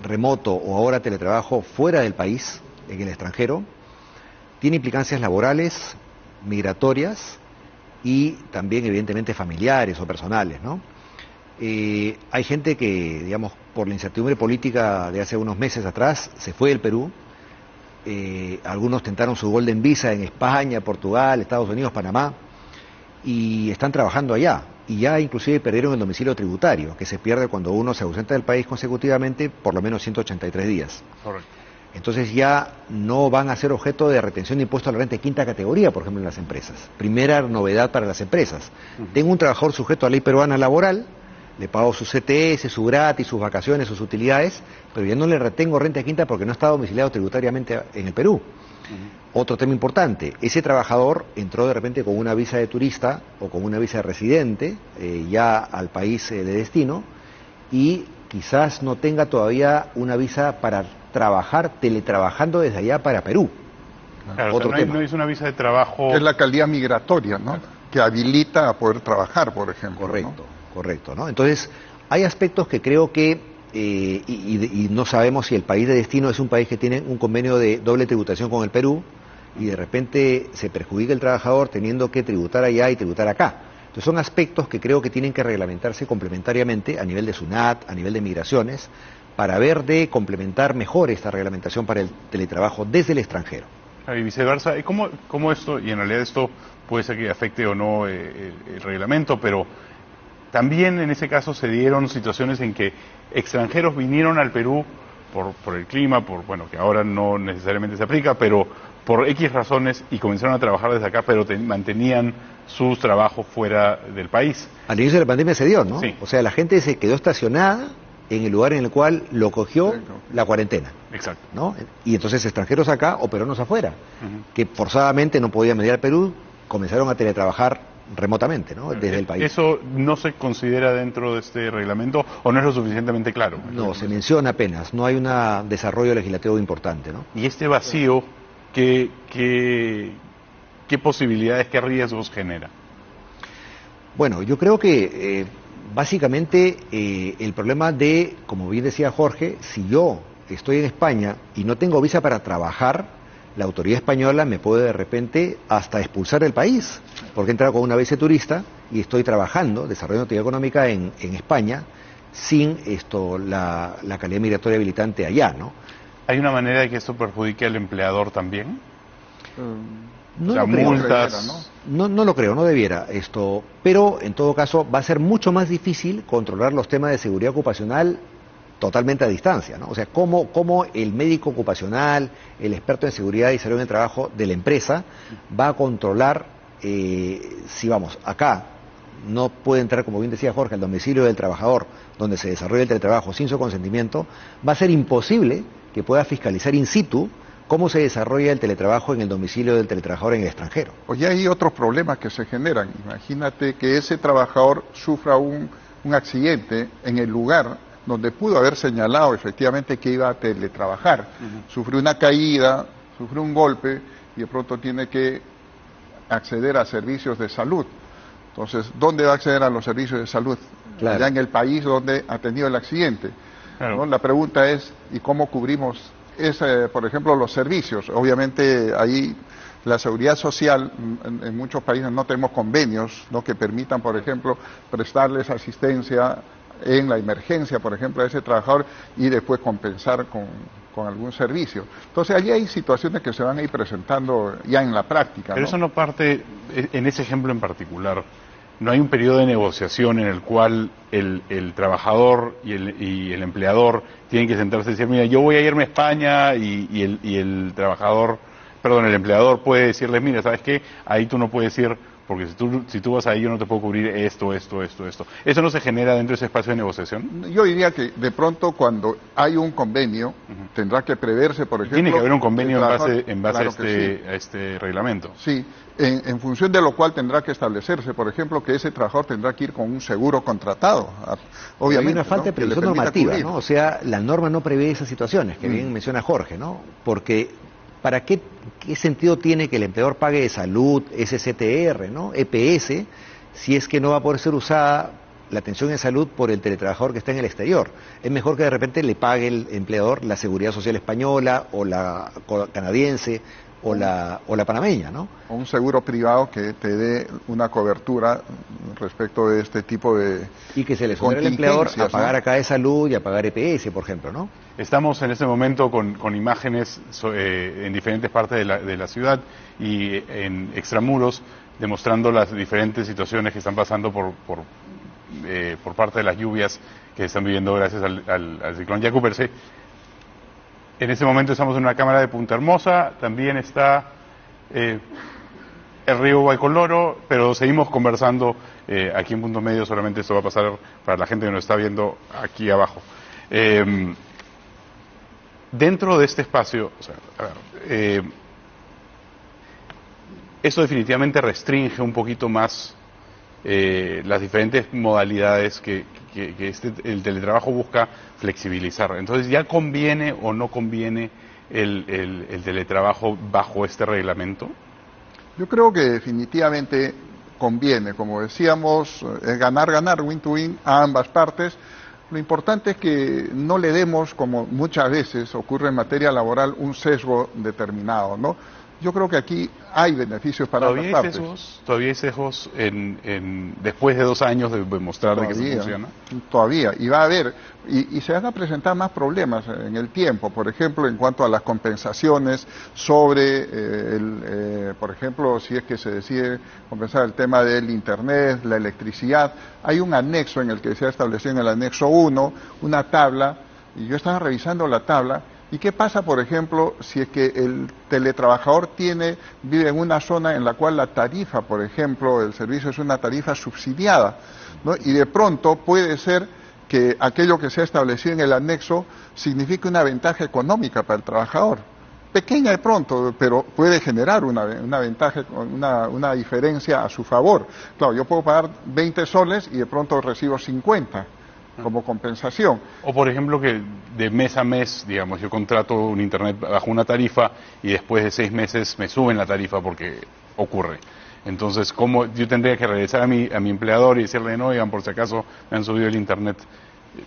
remoto o ahora teletrabajo fuera del país, en el extranjero, tiene implicancias laborales, migratorias y también evidentemente familiares o personales, ¿no? Hay gente que, digamos, por la incertidumbre política de hace unos meses atrás, se fue del Perú. Algunos tentaron su Golden Visa en España, Portugal, Estados Unidos, Panamá, y están trabajando allá. Y ya inclusive perdieron el domicilio tributario, que se pierde cuando uno se ausenta del país consecutivamente por lo menos 183 días. Correcto. Entonces ya no van a ser objeto de retención de impuesto a la renta de quinta categoría, por ejemplo, en las empresas. Primera novedad para las empresas. Tengo un trabajador sujeto a ley peruana laboral, le pago su CTS, su gratis, sus vacaciones, sus utilidades, pero ya no le retengo renta de quinta porque no está domiciliado tributariamente en el Perú. Otro tema importante, ese trabajador entró de repente con una visa de turista o con una visa de residente ya al país de destino y quizás no tenga todavía una visa para trabajar teletrabajando desde allá para Perú. Claro, Otro tema. no es una visa de trabajo. Es la calidad migratoria, ¿no? Claro. Que habilita a poder trabajar, por ejemplo. Correcto, ¿no? correcto, ¿no? Entonces, hay aspectos que creo que, y no sabemos si el país de destino es un país que tiene un convenio de doble tributación con el Perú, y de repente se perjudica el trabajador teniendo que tributar allá y tributar acá. Entonces son aspectos que creo que tienen que reglamentarse complementariamente a nivel de SUNAT, a nivel de migraciones, para ver de complementar mejor esta reglamentación para el teletrabajo desde el extranjero. Y viceversa, ¿y cómo esto, y en realidad esto puede ser que afecte o no el reglamento, pero también en ese caso se dieron situaciones en que extranjeros vinieron al Perú por el clima, que ahora no necesariamente se aplica, pero por X razones y comenzaron a trabajar desde acá, pero mantenían sus trabajos fuera del país. Al inicio de la pandemia se dio, ¿no? Sí. O sea, la gente se quedó estacionada en el lugar en el cual lo cogió la cuarentena. Exacto. ¿No? Y entonces extranjeros acá o peruanos afuera, que forzadamente no podían venir al Perú, comenzaron a teletrabajar remotamente, ¿no? Desde el país. ¿Eso no se considera dentro de este reglamento o no es lo suficientemente claro? No, se menciona apenas, no hay un desarrollo legislativo importante, ¿no? Y este vacío, ¿qué posibilidades, qué riesgos genera? Bueno, yo creo que básicamente el problema de, como bien decía Jorge, si yo estoy en España y no tengo visa para trabajar, la autoridad española me puede de repente hasta expulsar del país, porque he entrado con una visa de turista y estoy trabajando, desarrollando actividad económica en España, sin la calidad migratoria habilitante allá, ¿no? ¿Hay una manera de que esto perjudique al empleador también? No, o sea, lo creo. multas. No lo creo, no debiera esto, pero en todo caso va a ser mucho más difícil controlar los temas de seguridad ocupacional totalmente a distancia, ¿no? O sea, cómo el médico ocupacional, el experto en seguridad y salud en el trabajo de la empresa va a controlar si acá no puede entrar, como bien decía Jorge, al domicilio del trabajador donde se desarrolla el teletrabajo sin su consentimiento, va a ser imposible que pueda fiscalizar in situ ¿Cómo se desarrolla el teletrabajo en el domicilio del teletrabajador en el extranjero? Pues ya hay otros problemas que se generan. Imagínate que ese trabajador sufra un accidente en el lugar donde pudo haber señalado efectivamente que iba a teletrabajar. Sufrió una caída, sufrió un golpe y de pronto tiene que acceder a servicios de salud. Entonces, ¿dónde va a acceder a los servicios de salud? Claro. Allá en el país donde ha tenido el accidente. Claro. ¿No? La pregunta es, ¿y cómo cubrimos por ejemplo, los servicios? Obviamente ahí la seguridad social, en muchos países no tenemos convenios, ¿no?, que permitan, por ejemplo, prestarles asistencia en la emergencia, por ejemplo, a ese trabajador y después compensar con algún servicio. Entonces allí hay situaciones que se van a ir presentando ya en la práctica. Pero ¿no? eso no parte, en ese ejemplo en particular, no hay un periodo de negociación en el cual el trabajador y el empleador tienen que sentarse y decir, mira, yo voy a irme a España y el empleador puede decirles, mira, ¿sabes qué? Ahí tú no puedes ir porque si tú vas ahí yo no te puedo cubrir esto. ¿Eso no se genera dentro de ese espacio de negociación? Yo diría que de pronto cuando hay un convenio, tendrá que preverse, por ejemplo... Tiene que haber un convenio en base claro a este reglamento. Sí, en función de lo cual tendrá que establecerse, por ejemplo, que ese trabajador tendrá que ir con un seguro contratado. Obviamente, hay una falta de previsión normativa, ¿no? O sea, la norma no prevé esas situaciones, que bien menciona Jorge, ¿no? Porque ¿para qué sentido tiene que el empleador pague de salud, SCTR, ¿no?, EPS, si es que no va a poder ser usada la atención en salud por el teletrabajador que está en el exterior? Es mejor que de repente le pague el empleador la seguridad social española o la canadiense o la panameña, ¿no? O un seguro privado que te dé una cobertura respecto de este tipo de... Y que se le exonere al empleador a pagar acá de salud y a pagar EPS, por ejemplo, ¿no? Estamos en este momento con imágenes en diferentes partes de la ciudad y en extramuros demostrando las diferentes situaciones que están pasando por parte de las lluvias que están viviendo gracias al ciclón Yacuperse. En este momento estamos en una cámara de Punta Hermosa, también está el río Guaycoloro, pero seguimos conversando aquí en Punto Medio, solamente esto va a pasar para la gente que nos está viendo aquí abajo. Dentro de este espacio, eso definitivamente restringe un poquito más las diferentes modalidades que el teletrabajo busca flexibilizar. Entonces, ¿ya conviene o no conviene el teletrabajo bajo este reglamento? Yo creo que definitivamente conviene. Como decíamos, es ganar, win to win a ambas partes. Lo importante es que no le demos, como muchas veces ocurre en materia laboral, un sesgo determinado, ¿no? Yo creo que aquí hay beneficios para ambas partes. ¿Todavía hay sesgos después de 2 años de demostrar de que eso funciona? Todavía, y va a haber, y se van a presentar más problemas en el tiempo, por ejemplo, en cuanto a las compensaciones sobre, por ejemplo, si es que se decide compensar el tema del Internet, la electricidad. Hay un anexo en el que se ha establecido en el anexo 1, una tabla, y yo estaba revisando la tabla. ¿Y qué pasa, por ejemplo, si es que el teletrabajador vive en una zona en la cual la tarifa, por ejemplo, el servicio es una tarifa subsidiada, ¿no? Y de pronto puede ser que aquello que se ha establecido en el anexo signifique una ventaja económica para el trabajador. Pequeña de pronto, pero puede generar una ventaja, una diferencia a su favor. Claro, yo puedo pagar 20 soles y de pronto recibo 50. Como compensación. O por ejemplo que de mes a mes, digamos, yo contrato un internet bajo una tarifa y después de 6 meses me suben la tarifa porque ocurre. Entonces, ¿cómo yo tendría que regresar a mi empleador y decirle, no, oigan, por si acaso me han subido el internet?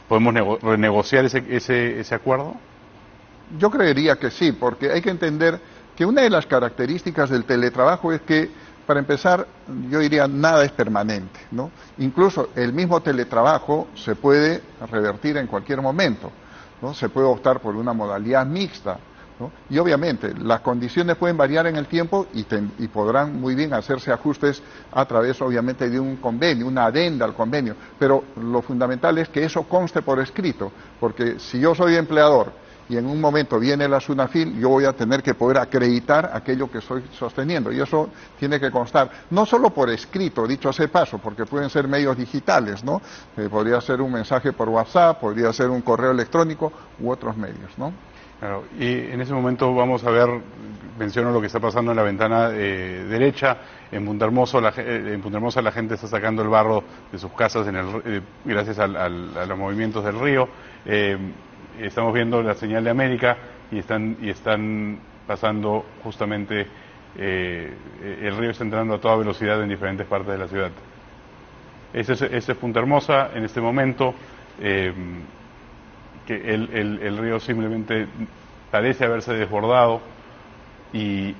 ¿Podemos renegociar ese acuerdo? Yo creería que sí, porque hay que entender que una de las características del teletrabajo es que, para empezar, yo diría, nada es permanente, ¿no? Incluso el mismo teletrabajo se puede revertir en cualquier momento, ¿no? Se puede optar por una modalidad mixta, ¿no? Y obviamente las condiciones pueden variar en el tiempo y podrán muy bien hacerse ajustes a través, obviamente, de un convenio, una adenda al convenio. Pero lo fundamental es que eso conste por escrito, porque si yo soy empleador y en un momento viene la SUNAFIL, yo voy a tener que poder acreditar aquello que estoy sosteniendo, y eso tiene que constar, no solo por escrito, dicho sea paso, porque pueden ser medios digitales, ¿no? Podría ser un mensaje por WhatsApp, podría ser un correo electrónico u otros medios, ¿no? Claro, y en ese momento vamos a ver, menciono lo que está pasando en la ventana derecha. En Punta Hermosa la gente está sacando el barro de sus casas gracias a los movimientos del río. Estamos viendo la señal de América y están pasando justamente, el río está entrando a toda velocidad en diferentes partes de la ciudad. Ese es Punta Hermosa en este momento. Que el río simplemente parece haberse desbordado y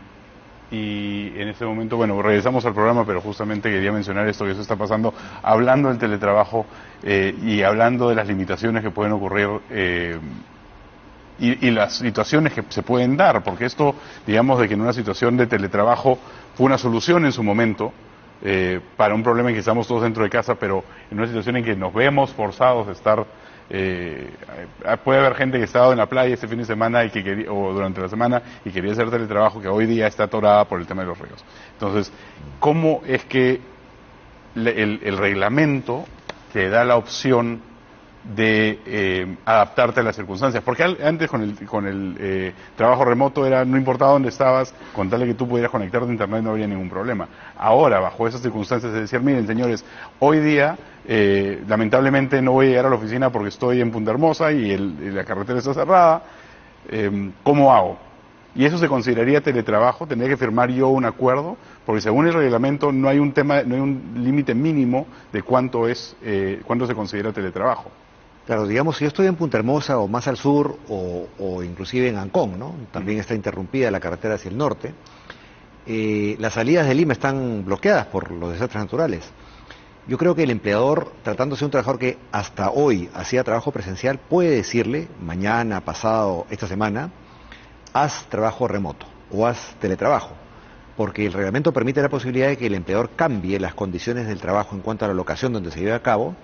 en este momento, bueno, regresamos al programa, pero justamente quería mencionar esto, que eso está pasando, hablando del teletrabajo y hablando de las limitaciones que pueden ocurrir y las situaciones que se pueden dar, porque esto, digamos, de que en una situación de teletrabajo fue una solución en su momento, para un problema en que estamos todos dentro de casa, pero en una situación en que nos vemos forzados de estar, puede haber gente que ha estado en la playa este fin de semana o durante la semana y quería hacer teletrabajo, que hoy día está atorada por el tema de los ríos. Entonces, ¿cómo es que el reglamento te da la opción de adaptarte a las circunstancias? Porque antes con el trabajo remoto no importaba dónde estabas, con tal de que tú pudieras conectarte a internet no habría ningún problema. Ahora, bajo esas circunstancias, es decir, miren señores, hoy día lamentablemente no voy a llegar a la oficina porque estoy en Punta Hermosa y la carretera está cerrada, ¿cómo hago? Y eso se consideraría teletrabajo. Tendría que firmar yo un acuerdo, porque según el reglamento no hay un límite mínimo de cuánto se considera teletrabajo. Claro, digamos, si yo estoy en Punta Hermosa o más al sur o inclusive en Ancón, ¿no? También está interrumpida la carretera hacia el norte. Las salidas de Lima están bloqueadas por los desastres naturales. Yo creo que el empleador, tratándose de un trabajador que hasta hoy hacía trabajo presencial, puede decirle, mañana, pasado, esta semana, haz trabajo remoto o haz teletrabajo, porque el reglamento permite la posibilidad de que el empleador cambie las condiciones del trabajo en cuanto a la locación donde se lleve a cabo,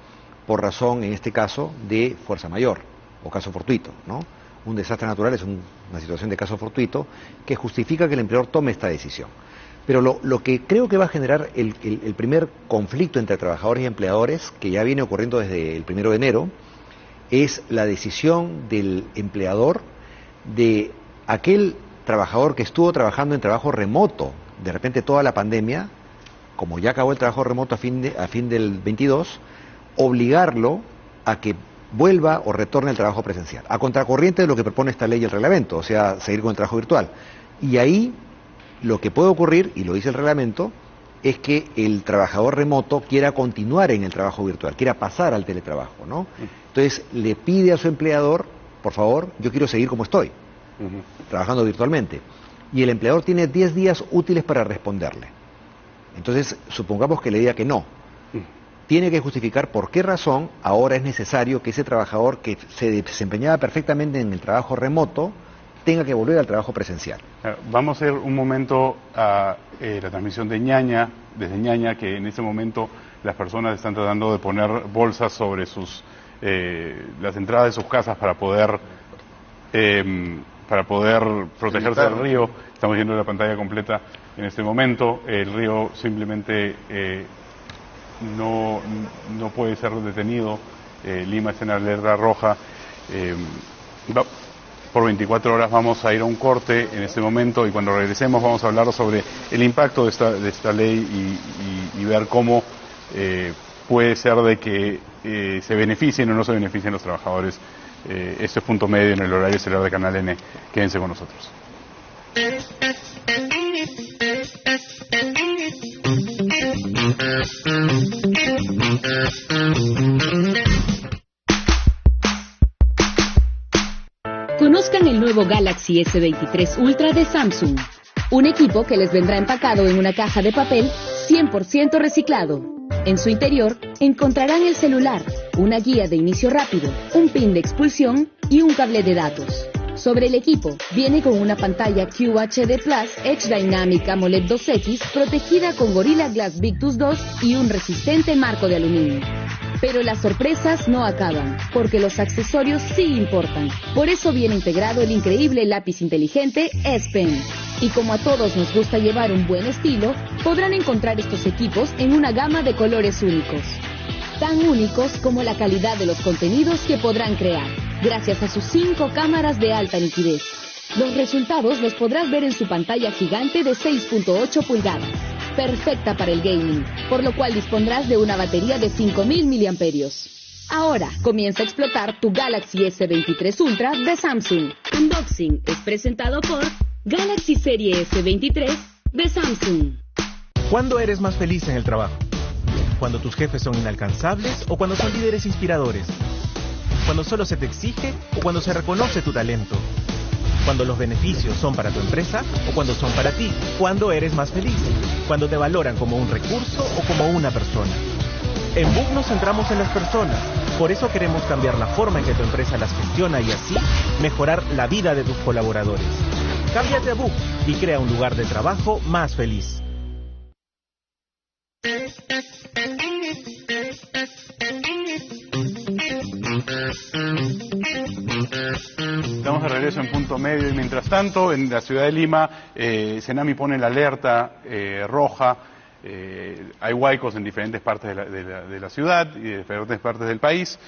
por razón, en este caso, de fuerza mayor o caso fortuito, ¿no? Un desastre natural es una situación de caso fortuito que justifica que el empleador tome esta decisión. Pero lo que creo que va a generar el primer conflicto entre trabajadores y empleadores, que ya viene ocurriendo desde el 1 de enero, es la decisión del empleador de aquel trabajador que estuvo trabajando en trabajo remoto, de repente toda la pandemia, como ya acabó el trabajo remoto a fin del 22, obligarlo a que vuelva o retorne al trabajo presencial, a contracorriente de lo que propone esta ley y el reglamento, o sea, seguir con el trabajo virtual. Y ahí lo que puede ocurrir, y lo dice el reglamento, es que el trabajador remoto quiera continuar en el trabajo virtual, quiera pasar al teletrabajo, ¿no? Entonces le pide a su empleador, por favor, yo quiero seguir como estoy, trabajando virtualmente. Y el empleador tiene 10 días útiles para responderle. Entonces, supongamos que le diga que no. Tiene que justificar por qué razón ahora es necesario que ese trabajador que se desempeñaba perfectamente en el trabajo remoto tenga que volver al trabajo presencial. Vamos a ir un momento a la transmisión de Ñaña, desde Ñaña, que en este momento las personas están tratando de poner bolsas sobre las entradas de sus casas para poder protegerse del río. Estamos viendo la pantalla completa en este momento. El río simplemente no puede ser detenido. Lima está en alerta roja. Por 24 horas vamos a ir a un corte en este momento y cuando regresemos vamos a hablar sobre el impacto de esta ley y ver cómo puede ser de que se beneficien o no se beneficien los trabajadores. Este es Punto Medio en el horario estelar de Canal N. Quédense con nosotros. Conozcan el nuevo Galaxy S23 Ultra de Samsung, un equipo que les vendrá empacado en una caja de papel 100% reciclado. En su interior encontrarán el celular, una guía de inicio rápido, un pin de expulsión y un cable de datos. Sobre el equipo, viene con una pantalla QHD Plus Edge Dynamic AMOLED 2X protegida con Gorilla Glass Victus 2 y un resistente marco de aluminio. Pero las sorpresas no acaban, porque los accesorios sí importan. Por eso viene integrado el increíble lápiz inteligente S Pen. Y como a todos nos gusta llevar un buen estilo, podrán encontrar estos equipos en una gama de colores únicos. Tan únicos como la calidad de los contenidos que podrán crear. gracias a sus 5 cámaras de alta nitidez. Los resultados los podrás ver en su pantalla gigante de 6.8 pulgadas, perfecta para el gaming, por lo cual dispondrás de una batería de 5000 miliamperios. Ahora comienza a explotar tu Galaxy S23 Ultra de Samsung. Unboxing es presentado por Galaxy Serie S23 de Samsung. ¿Cuándo eres más feliz en el trabajo? ¿Cuando tus jefes son inalcanzables o cuando son líderes inspiradores? ¿Cuando solo se te exige o cuando se reconoce tu talento? ¿Cuando los beneficios son para tu empresa o cuando son para ti? ¿Cuándo eres más feliz? ¿Cuando te valoran como un recurso o como una persona? En Book nos centramos en las personas. Por eso queremos cambiar la forma en que tu empresa las gestiona y así mejorar la vida de tus colaboradores. Cámbiate a Book y crea un lugar de trabajo más feliz. Estamos de regreso en Punto Medio y mientras tanto en la ciudad de Lima Senami pone la alerta roja. Hay huaicos en diferentes partes de la ciudad y de diferentes partes del país,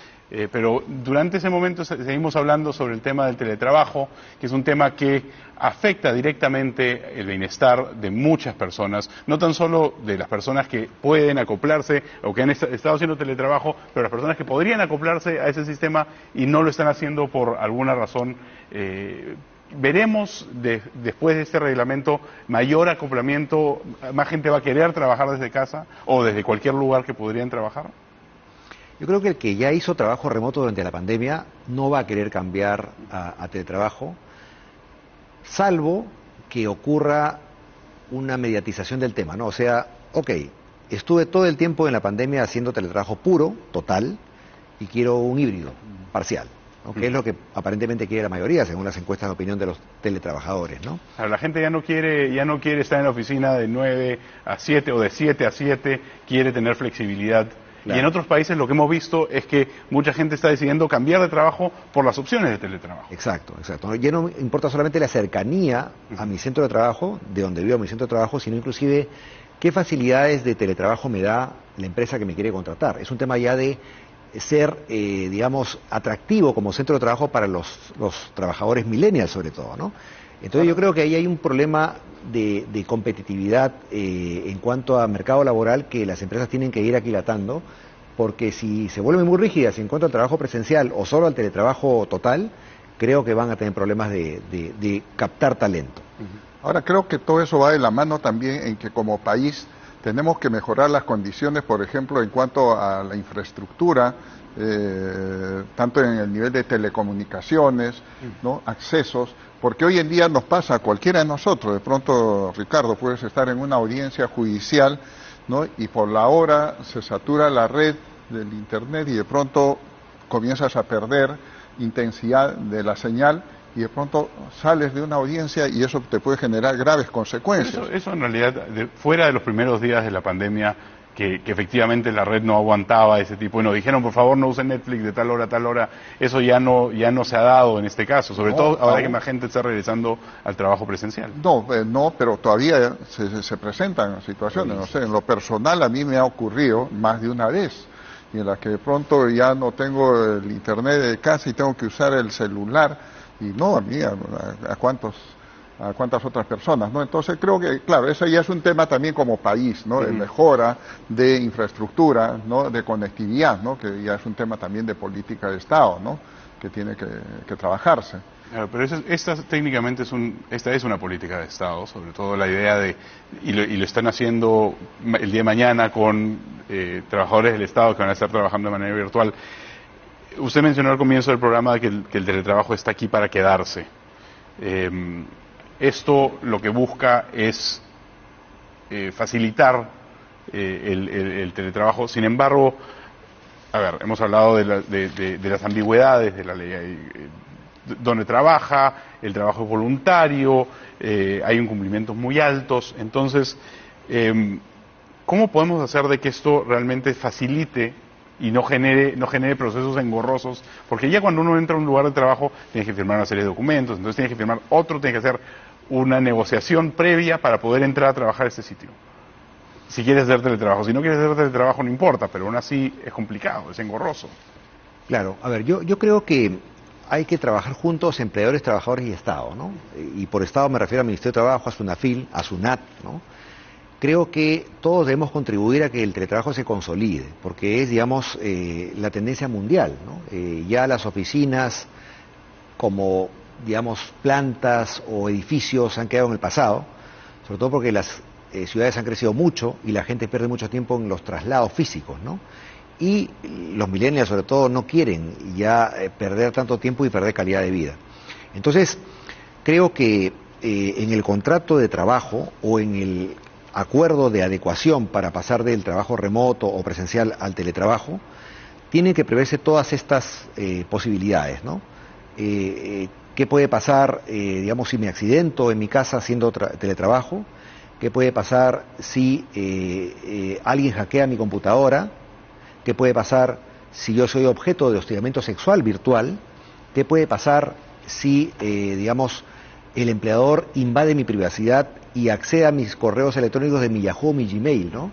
pero durante ese momento seguimos hablando sobre el tema del teletrabajo, que es un tema que afecta directamente el bienestar de muchas personas, no tan solo de las personas que pueden acoplarse o que han estado haciendo teletrabajo, pero las personas que podrían acoplarse a ese sistema y no lo están haciendo por alguna razón. ¿Veremos después de este reglamento mayor acoplamiento? ¿Más gente va a querer trabajar desde casa o desde cualquier lugar que podrían trabajar? Yo creo que el que ya hizo trabajo remoto durante la pandemia no va a querer cambiar a teletrabajo, salvo que ocurra una mediatización del tema, ¿no? O sea, ok, estuve todo el tiempo en la pandemia haciendo teletrabajo puro, total, y quiero un híbrido, parcial. ¿No? Que es lo que aparentemente quiere la mayoría, según las encuestas de opinión de los teletrabajadores, ¿no? La gente ya no quiere estar en la oficina de 9 a 7 o de 7 a 7, quiere tener flexibilidad. Claro. Y en otros países lo que hemos visto es que mucha gente está decidiendo cambiar de trabajo por las opciones de teletrabajo. Exacto. Ya no importa solamente la cercanía a mi centro de trabajo, de donde vivo mi centro de trabajo, sino inclusive qué facilidades de teletrabajo me da la empresa que me quiere contratar. Es un tema ya de ser, digamos, atractivo como centro de trabajo para los trabajadores millennials sobre todo, ¿no? Entonces yo creo que ahí hay un problema de competitividad en cuanto a mercado laboral que las empresas tienen que ir aquilatando, porque si se vuelven muy rígidas en cuanto al trabajo presencial o solo al teletrabajo total, creo que van a tener problemas de captar talento. Ahora creo que todo eso va de la mano también en que como país tenemos que mejorar las condiciones, por ejemplo, en cuanto a la infraestructura, tanto en el nivel de telecomunicaciones, ¿no? Accesos, porque hoy en día nos pasa a cualquiera de nosotros. De pronto, Ricardo, puedes estar en una audiencia judicial, ¿no? Y por la hora se satura la red del internet y de pronto comienzas a perder intensidad de la señal y de pronto sales de una audiencia y eso te puede generar graves consecuencias. Eso en realidad, fuera de los primeros días de la pandemia, que efectivamente la red no aguantaba ese tipo, y nos dijeron por favor no usen Netflix de tal hora, eso ya no se ha dado en este caso, sobre todo ahora que más gente está regresando al trabajo presencial. No, pero todavía se presentan situaciones, no sé, en lo personal a mí me ha ocurrido más de una vez, y en la que de pronto ya no tengo el internet de casa y tengo que usar el celular, y no a mí, a cuántas otras personas, ¿no? Entonces creo que, claro, eso ya es un tema también como país, ¿no? De mejora de infraestructura, ¿no? De conectividad, ¿no? Que ya es un tema también de política de Estado, ¿no? Que tiene que trabajarse. Claro, pero esta técnicamente esta es una política de Estado, sobre todo la idea de, y lo están haciendo el día de mañana con trabajadores del Estado que van a estar trabajando de manera virtual. Usted mencionó al comienzo del programa que el teletrabajo está aquí para quedarse. Esto lo que busca es facilitar el teletrabajo. Sin embargo, hemos hablado de las ambigüedades de la ley. Donde trabaja, el trabajo es voluntario, hay incumplimientos muy altos. Entonces, ¿cómo podemos hacer de que esto realmente facilite y no genere procesos engorrosos? Porque ya cuando uno entra a un lugar de trabajo tienes que firmar una serie de documentos, entonces tienes que firmar otro, tienes que hacer una negociación previa para poder entrar a trabajar a este sitio. Si quieres hacer teletrabajo, si no quieres hacer teletrabajo no importa, pero aún así es complicado, es engorroso. Claro, yo creo que hay que trabajar juntos empleadores, trabajadores y Estado, ¿no? Y por Estado me refiero al Ministerio de Trabajo, a SUNAFIL, a SUNAT, ¿no? Creo que todos debemos contribuir a que el teletrabajo se consolide, porque es, digamos, la tendencia mundial, ¿no? Ya las oficinas, como, digamos, plantas o edificios han quedado en el pasado, sobre todo porque las ciudades han crecido mucho y la gente pierde mucho tiempo en los traslados físicos, ¿no? Y los millennials, sobre todo, no quieren ya perder tanto tiempo y perder calidad de vida. Entonces, creo que en el contrato de trabajo o en el acuerdo de adecuación para pasar del trabajo remoto o presencial al teletrabajo, tienen que preverse todas estas posibilidades, ¿no? ¿Qué puede pasar, digamos, si me accidento en mi casa haciendo teletrabajo? ¿Qué puede pasar si alguien hackea mi computadora? ¿Qué puede pasar si yo soy objeto de hostigamiento sexual virtual? ¿Qué puede pasar si, digamos, el empleador invade mi privacidad y accede a mis correos electrónicos de mi Yahoo o mi Gmail, ¿no?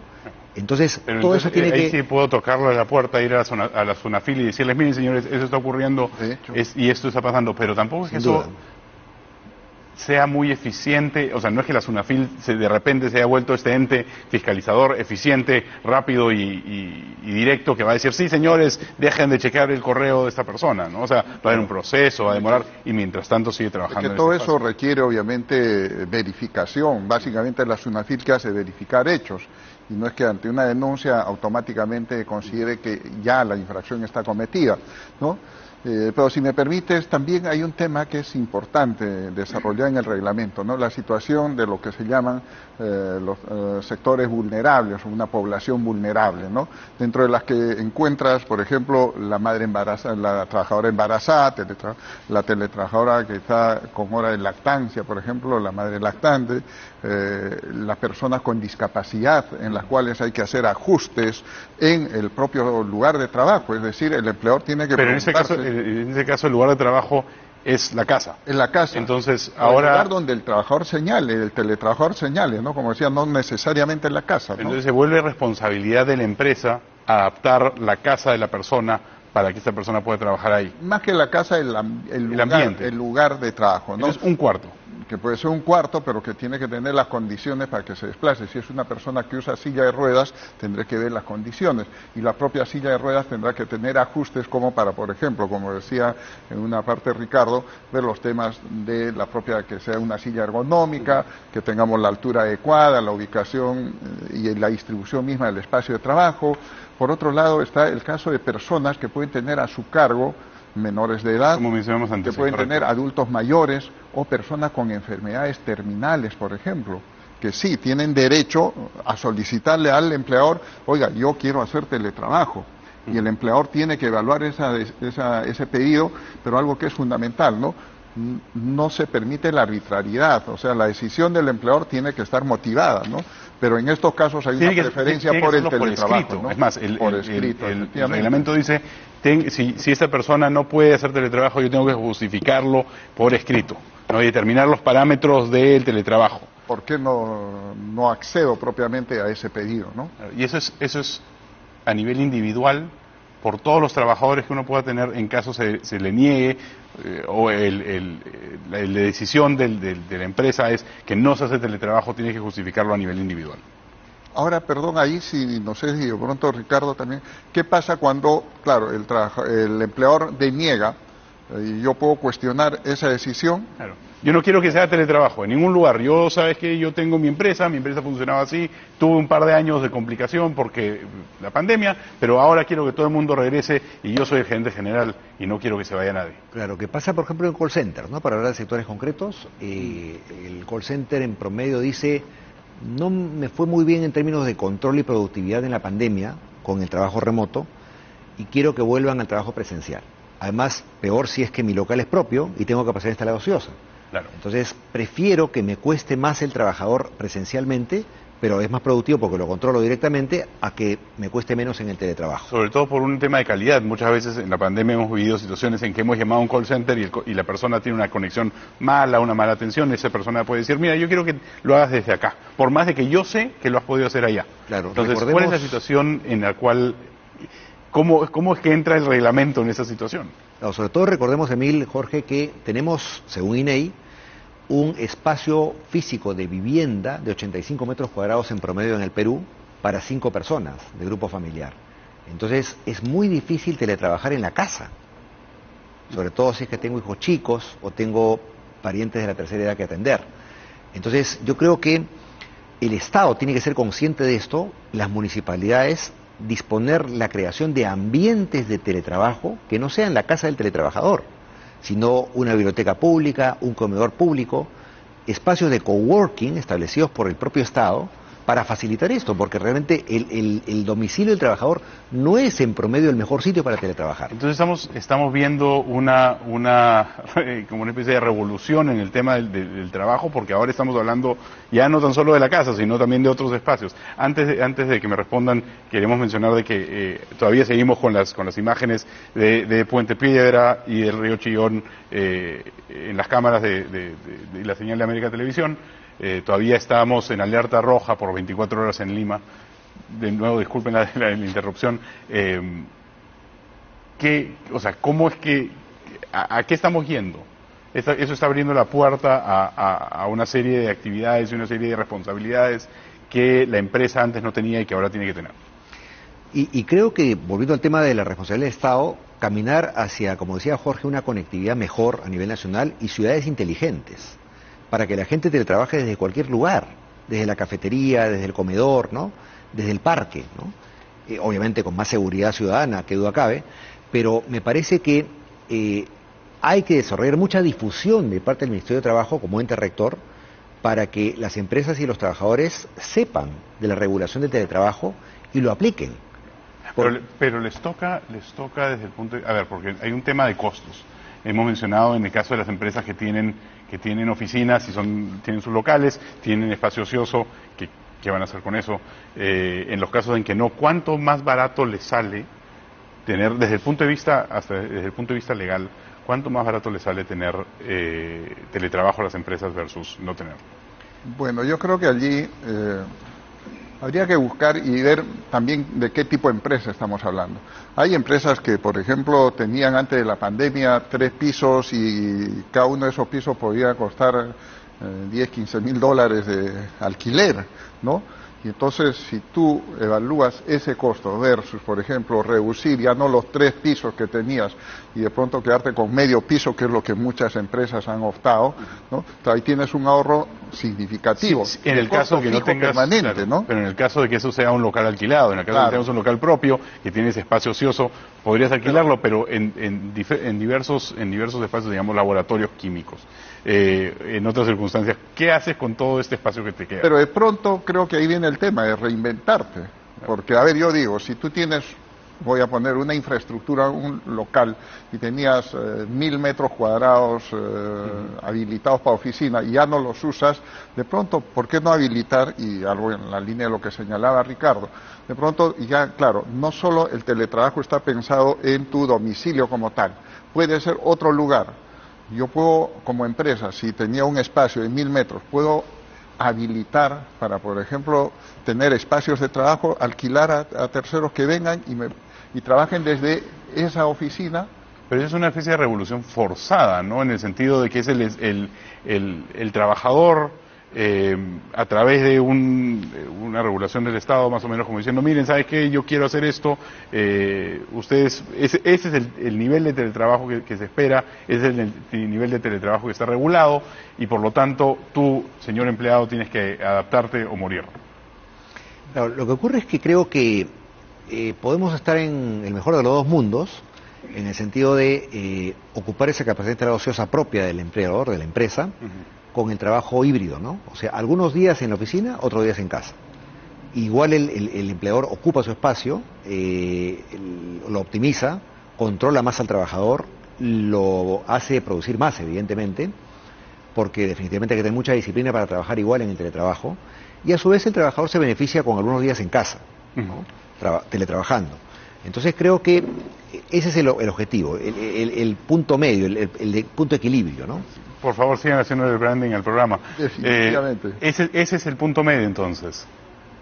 Entonces, pero todo eso tiene ahí que... sí puedo tocarle a la puerta, ir a la SUNAFIL y decirles, miren señores, eso está ocurriendo y esto está pasando, pero tampoco es que eso sea muy eficiente, o sea, no es que la SUNAFIL de repente se haya vuelto este ente fiscalizador eficiente, rápido y directo que va a decir, sí señores, dejen de chequear el correo de esta persona, ¿no? O sea, va a haber un proceso, va a demorar y mientras tanto sigue trabajando. Es que todo eso requiere obviamente verificación, básicamente la SUNAFIL que hace verificar hechos. Y no es que ante una denuncia automáticamente considere que ya la infracción está cometida, ¿no? Pero si me permites, también hay un tema que es importante desarrollar en el reglamento, ¿no? La situación de lo que se llaman los sectores vulnerables, o una población vulnerable, ¿no? Dentro de las que encuentras, por ejemplo, la madre embarazada, la trabajadora embarazada, la teletrabajadora que está con hora de lactancia, por ejemplo, la madre lactante, las personas con discapacidad, en las cuales hay que hacer ajustes en el propio lugar de trabajo, es decir, el empleador tiene que preguntarse... En ese caso el lugar de trabajo es la casa. En la casa. Entonces, ahora... El lugar donde el trabajador señale, el teletrabajador señale, ¿no? Como decía, no necesariamente en la casa, ¿no? Entonces se vuelve responsabilidad de la empresa adaptar la casa de la persona para que esta persona pueda trabajar ahí. Más que la casa, el lugar de trabajo, ¿no? Es un cuarto. Que puede ser un cuarto, pero que tiene que tener las condiciones para que se desplace. Si es una persona que usa silla de ruedas, tendrá que ver las condiciones. Y la propia silla de ruedas tendrá que tener ajustes como para, por ejemplo, como decía en una parte Ricardo, ver los temas de la propia, que sea una silla ergonómica, que tengamos la altura adecuada, la ubicación y la distribución misma del espacio de trabajo. Por otro lado está el caso de personas que pueden tener a su cargo menores de edad, como mencionamos antes, que pueden tener adultos mayores o personas con enfermedades terminales, por ejemplo, que sí tienen derecho a solicitarle al empleador, oiga, yo quiero hacer teletrabajo, y el empleador tiene que evaluar ese pedido, pero algo que es fundamental, ¿no? No se permite la arbitrariedad, o sea, la decisión del empleador tiene que estar motivada, ¿no? Pero en estos casos hay una preferencia por el teletrabajo, ¿no? Es más, el reglamento dice, si esta persona no puede hacer teletrabajo, yo tengo que justificarlo por escrito, ¿no? Y determinar los parámetros del teletrabajo. ¿Por qué no accedo propiamente a ese pedido, no? Y eso es a nivel individual, por todos los trabajadores que uno pueda tener en caso se le niegue o la decisión de la empresa es que no se hace teletrabajo, tiene que justificarlo a nivel individual. Ahora, perdón, ahí si no sé si de pronto Ricardo también, ¿qué pasa cuando, claro, el empleador deniega y yo puedo cuestionar esa decisión? Claro. Yo no quiero que sea teletrabajo en ningún lugar. Yo, sabes que yo tengo mi empresa funcionaba así, tuve un par de años de complicación porque la pandemia, pero ahora quiero que todo el mundo regrese y yo soy el gerente general y no quiero que se vaya nadie. Claro, que pasa por ejemplo en call center, ¿no? Para hablar de sectores concretos, el call center en promedio dice, no me fue muy bien en términos de control y productividad en la pandemia con el trabajo remoto y quiero que vuelvan al trabajo presencial. Además, peor si es que mi local es propio y tengo capacidad instalada ociosa. Claro. Entonces, prefiero que me cueste más el trabajador presencialmente, pero es más productivo porque lo controlo directamente, a que me cueste menos en el teletrabajo. Sobre todo por un tema de calidad. Muchas veces en la pandemia hemos vivido situaciones en que hemos llamado a un call center y la persona tiene una conexión mala, una mala atención, esa persona puede decir, mira, yo quiero que lo hagas desde acá, por más de que yo sé que lo has podido hacer allá. Claro, entonces, ¿cuál es la situación en la cual, cómo es que entra el reglamento en esa situación? No, sobre todo recordemos, Emil, Jorge, que tenemos, según INEI, un espacio físico de vivienda de 85 metros cuadrados en promedio en el Perú para 5 personas de grupo familiar. Entonces es muy difícil teletrabajar en la casa, sobre todo si es que tengo hijos chicos o tengo parientes de la tercera edad que atender. Entonces yo creo que el Estado tiene que ser consciente de esto, las municipalidades disponer la creación de ambientes de teletrabajo que no sean la casa del teletrabajador, sino una biblioteca pública, un comedor público, espacios de coworking establecidos por el propio Estado para facilitar esto, porque realmente el domicilio del trabajador no es en promedio el mejor sitio para teletrabajar. Entonces estamos viendo como una especie de revolución en el tema del trabajo, porque ahora estamos hablando ya no tan solo de la casa, sino también de otros espacios. Antes de que me respondan, queremos mencionar de que todavía seguimos con las imágenes de Puente Piedra y del río Chillón en las cámaras de la señal de América Televisión. Todavía estamos en alerta roja por 24 horas en Lima. De nuevo, disculpen la interrupción. ¿Cómo es que, a qué estamos yendo? Eso está abriendo la puerta a una serie de actividades y una serie de responsabilidades que la empresa antes no tenía y que ahora tiene que tener. Y creo que, volviendo al tema de la responsabilidad del Estado, caminar hacia, como decía Jorge, una conectividad mejor a nivel nacional y ciudades inteligentes, para que la gente teletrabaje desde cualquier lugar, desde la cafetería, desde el comedor, ¿no? Desde el parque, ¿no? Obviamente con más seguridad ciudadana, que duda cabe, pero me parece que hay que desarrollar mucha difusión de parte del Ministerio de Trabajo como ente rector para que las empresas y los trabajadores sepan de la regulación del teletrabajo y lo apliquen. Pero les toca desde el punto de... A ver, porque hay un tema de costos. Hemos mencionado en el caso de las empresas que tienen oficinas y tienen sus locales, tienen espacio ocioso, ¿qué van a hacer con eso? En los casos en que no, ¿cuánto más barato les sale tener, desde el punto de vista legal, cuánto más barato les sale tener teletrabajo a las empresas versus no tener? Bueno, yo creo que allí habría que buscar y ver también de qué tipo de empresa estamos hablando. Hay empresas que, por ejemplo, tenían antes de la pandemia 3 pisos y cada uno de esos pisos podía costar 10, 15 mil dólares de alquiler, ¿no? Y entonces, si tú evalúas ese costo versus, por ejemplo, reducir ya no los 3 pisos que tenías y de pronto quedarte con medio piso, que es lo que muchas empresas han optado, ¿no? Entonces, ahí tienes un ahorro significativo. Sí, en el caso que no tengas permanente, claro, ¿no? Pero en el caso de que eso sea un local alquilado, en el caso de que tengas un local propio, que tienes espacio ocioso, podrías alquilarlo, pero en diversos espacios, digamos, laboratorios químicos. En otras circunstancias, ¿qué haces con todo este espacio que te queda? Pero de pronto creo que ahí viene el tema de reinventarte, porque a ver, yo digo, si tú tienes, voy a poner una infraestructura, un local, y tenías 1000 metros cuadrados habilitados para oficina y ya no los usas, de pronto, ¿por qué no habilitar? Y algo en la línea de lo que señalaba Ricardo, de pronto ya, claro, no solo el teletrabajo está pensado en tu domicilio como tal, puede ser otro lugar. Yo puedo, como empresa, si tenía un espacio de 1000 metros, puedo habilitar para, por ejemplo, tener espacios de trabajo, alquilar a terceros que vengan y trabajen desde esa oficina. Pero eso es una especie de revolución forzada, ¿no? En el sentido de que es el trabajador a través de una regulación del Estado, más o menos como diciendo, miren, ¿sabes qué? Yo quiero hacer esto, ustedes, ese es el nivel de teletrabajo que se espera, ese es el nivel de teletrabajo que está regulado, y por lo tanto, tú, señor empleado, tienes que adaptarte o morir. Claro, lo que ocurre es que creo que podemos estar en el mejor de los dos mundos, en el sentido de ocupar esa capacidad ociosa propia del empleador, de la empresa, con el trabajo híbrido, ¿no? O sea, algunos días en la oficina, otros días en casa. Igual el empleador ocupa su espacio, lo optimiza, controla más al trabajador, lo hace producir más, evidentemente, porque definitivamente hay que tener mucha disciplina para trabajar igual en el teletrabajo, y a su vez el trabajador se beneficia con algunos días en casa, ¿no? Teletrabajando. Entonces creo que ese es el objetivo, el punto medio, el punto de equilibrio, ¿no? Por favor, sigan haciendo el branding al programa. Definitivamente. Ese es el punto medio, entonces.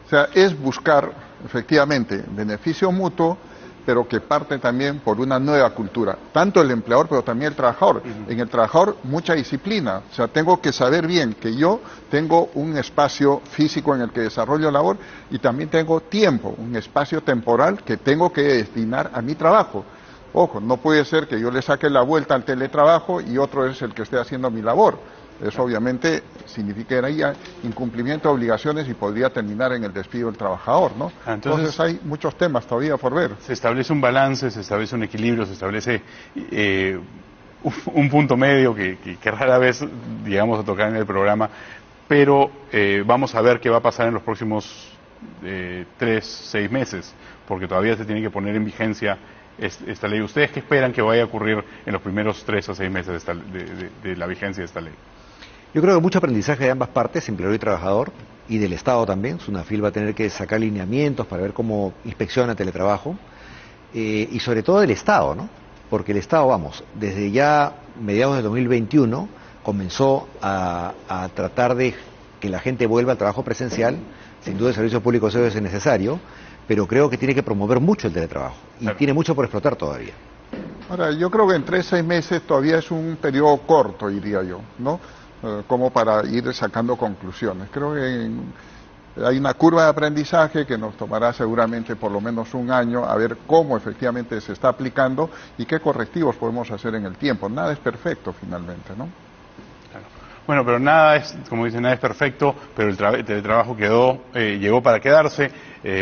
O sea, es buscar, efectivamente, beneficio mutuo, pero que parte también por una nueva cultura, tanto el empleador pero también el trabajador. En el trabajador mucha disciplina, o sea, tengo que saber bien que yo tengo un espacio físico en el que desarrollo labor y también tengo tiempo, un espacio temporal que tengo que destinar a mi trabajo. Ojo, no puede ser que yo le saque la vuelta al teletrabajo y otro es el que esté haciendo mi labor. Eso obviamente significaría incumplimiento de obligaciones y podría terminar en el despido del trabajador, ¿no? Entonces hay muchos temas todavía por ver. Se establece un balance, se establece un equilibrio, se establece un punto medio que rara vez llegamos a tocar en el programa, pero vamos a ver qué va a pasar en los próximos 3-6 meses, porque todavía se tiene que poner en vigencia esta ley. ¿Ustedes qué esperan que vaya a ocurrir en los primeros 3 o 6 meses de la vigencia de esta ley? Yo creo que mucho aprendizaje de ambas partes, empleador y trabajador, y del Estado también. SUNAFIL va a tener que sacar lineamientos para ver cómo inspecciona teletrabajo, y sobre todo del Estado, ¿no? Porque el Estado, vamos, desde ya mediados de 2021 comenzó a tratar de que la gente vuelva al trabajo presencial. Sin duda el servicio público es necesario, pero creo que tiene que promover mucho el teletrabajo y tiene mucho por explotar todavía. Ahora, yo creo que en 3-6 meses todavía es un periodo corto, diría yo, ¿no? Como para ir sacando conclusiones. Creo que hay una curva de aprendizaje que nos tomará seguramente por lo menos un año a ver cómo efectivamente se está aplicando y qué correctivos podemos hacer en el tiempo. Nada es perfecto finalmente, ¿no? Bueno, pero nada es, como dicen, nada es perfecto, pero el teletrabajo llegó para quedarse.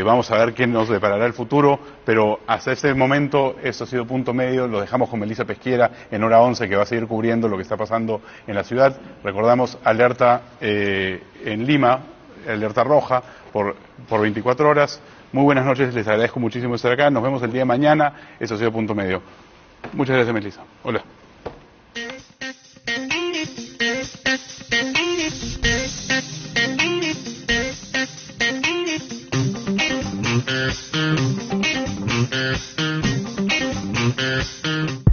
Vamos a ver qué nos deparará el futuro, pero hasta este momento esto ha sido punto medio. Lo dejamos con Melissa Pesquiera en hora 11, que va a seguir cubriendo lo que está pasando en la ciudad. Recordamos alerta en Lima, alerta roja por 24 horas. Muy buenas noches, les agradezco muchísimo estar acá. Nos vemos el día de mañana. Eso ha sido punto medio. Muchas gracias, Melissa. Hola.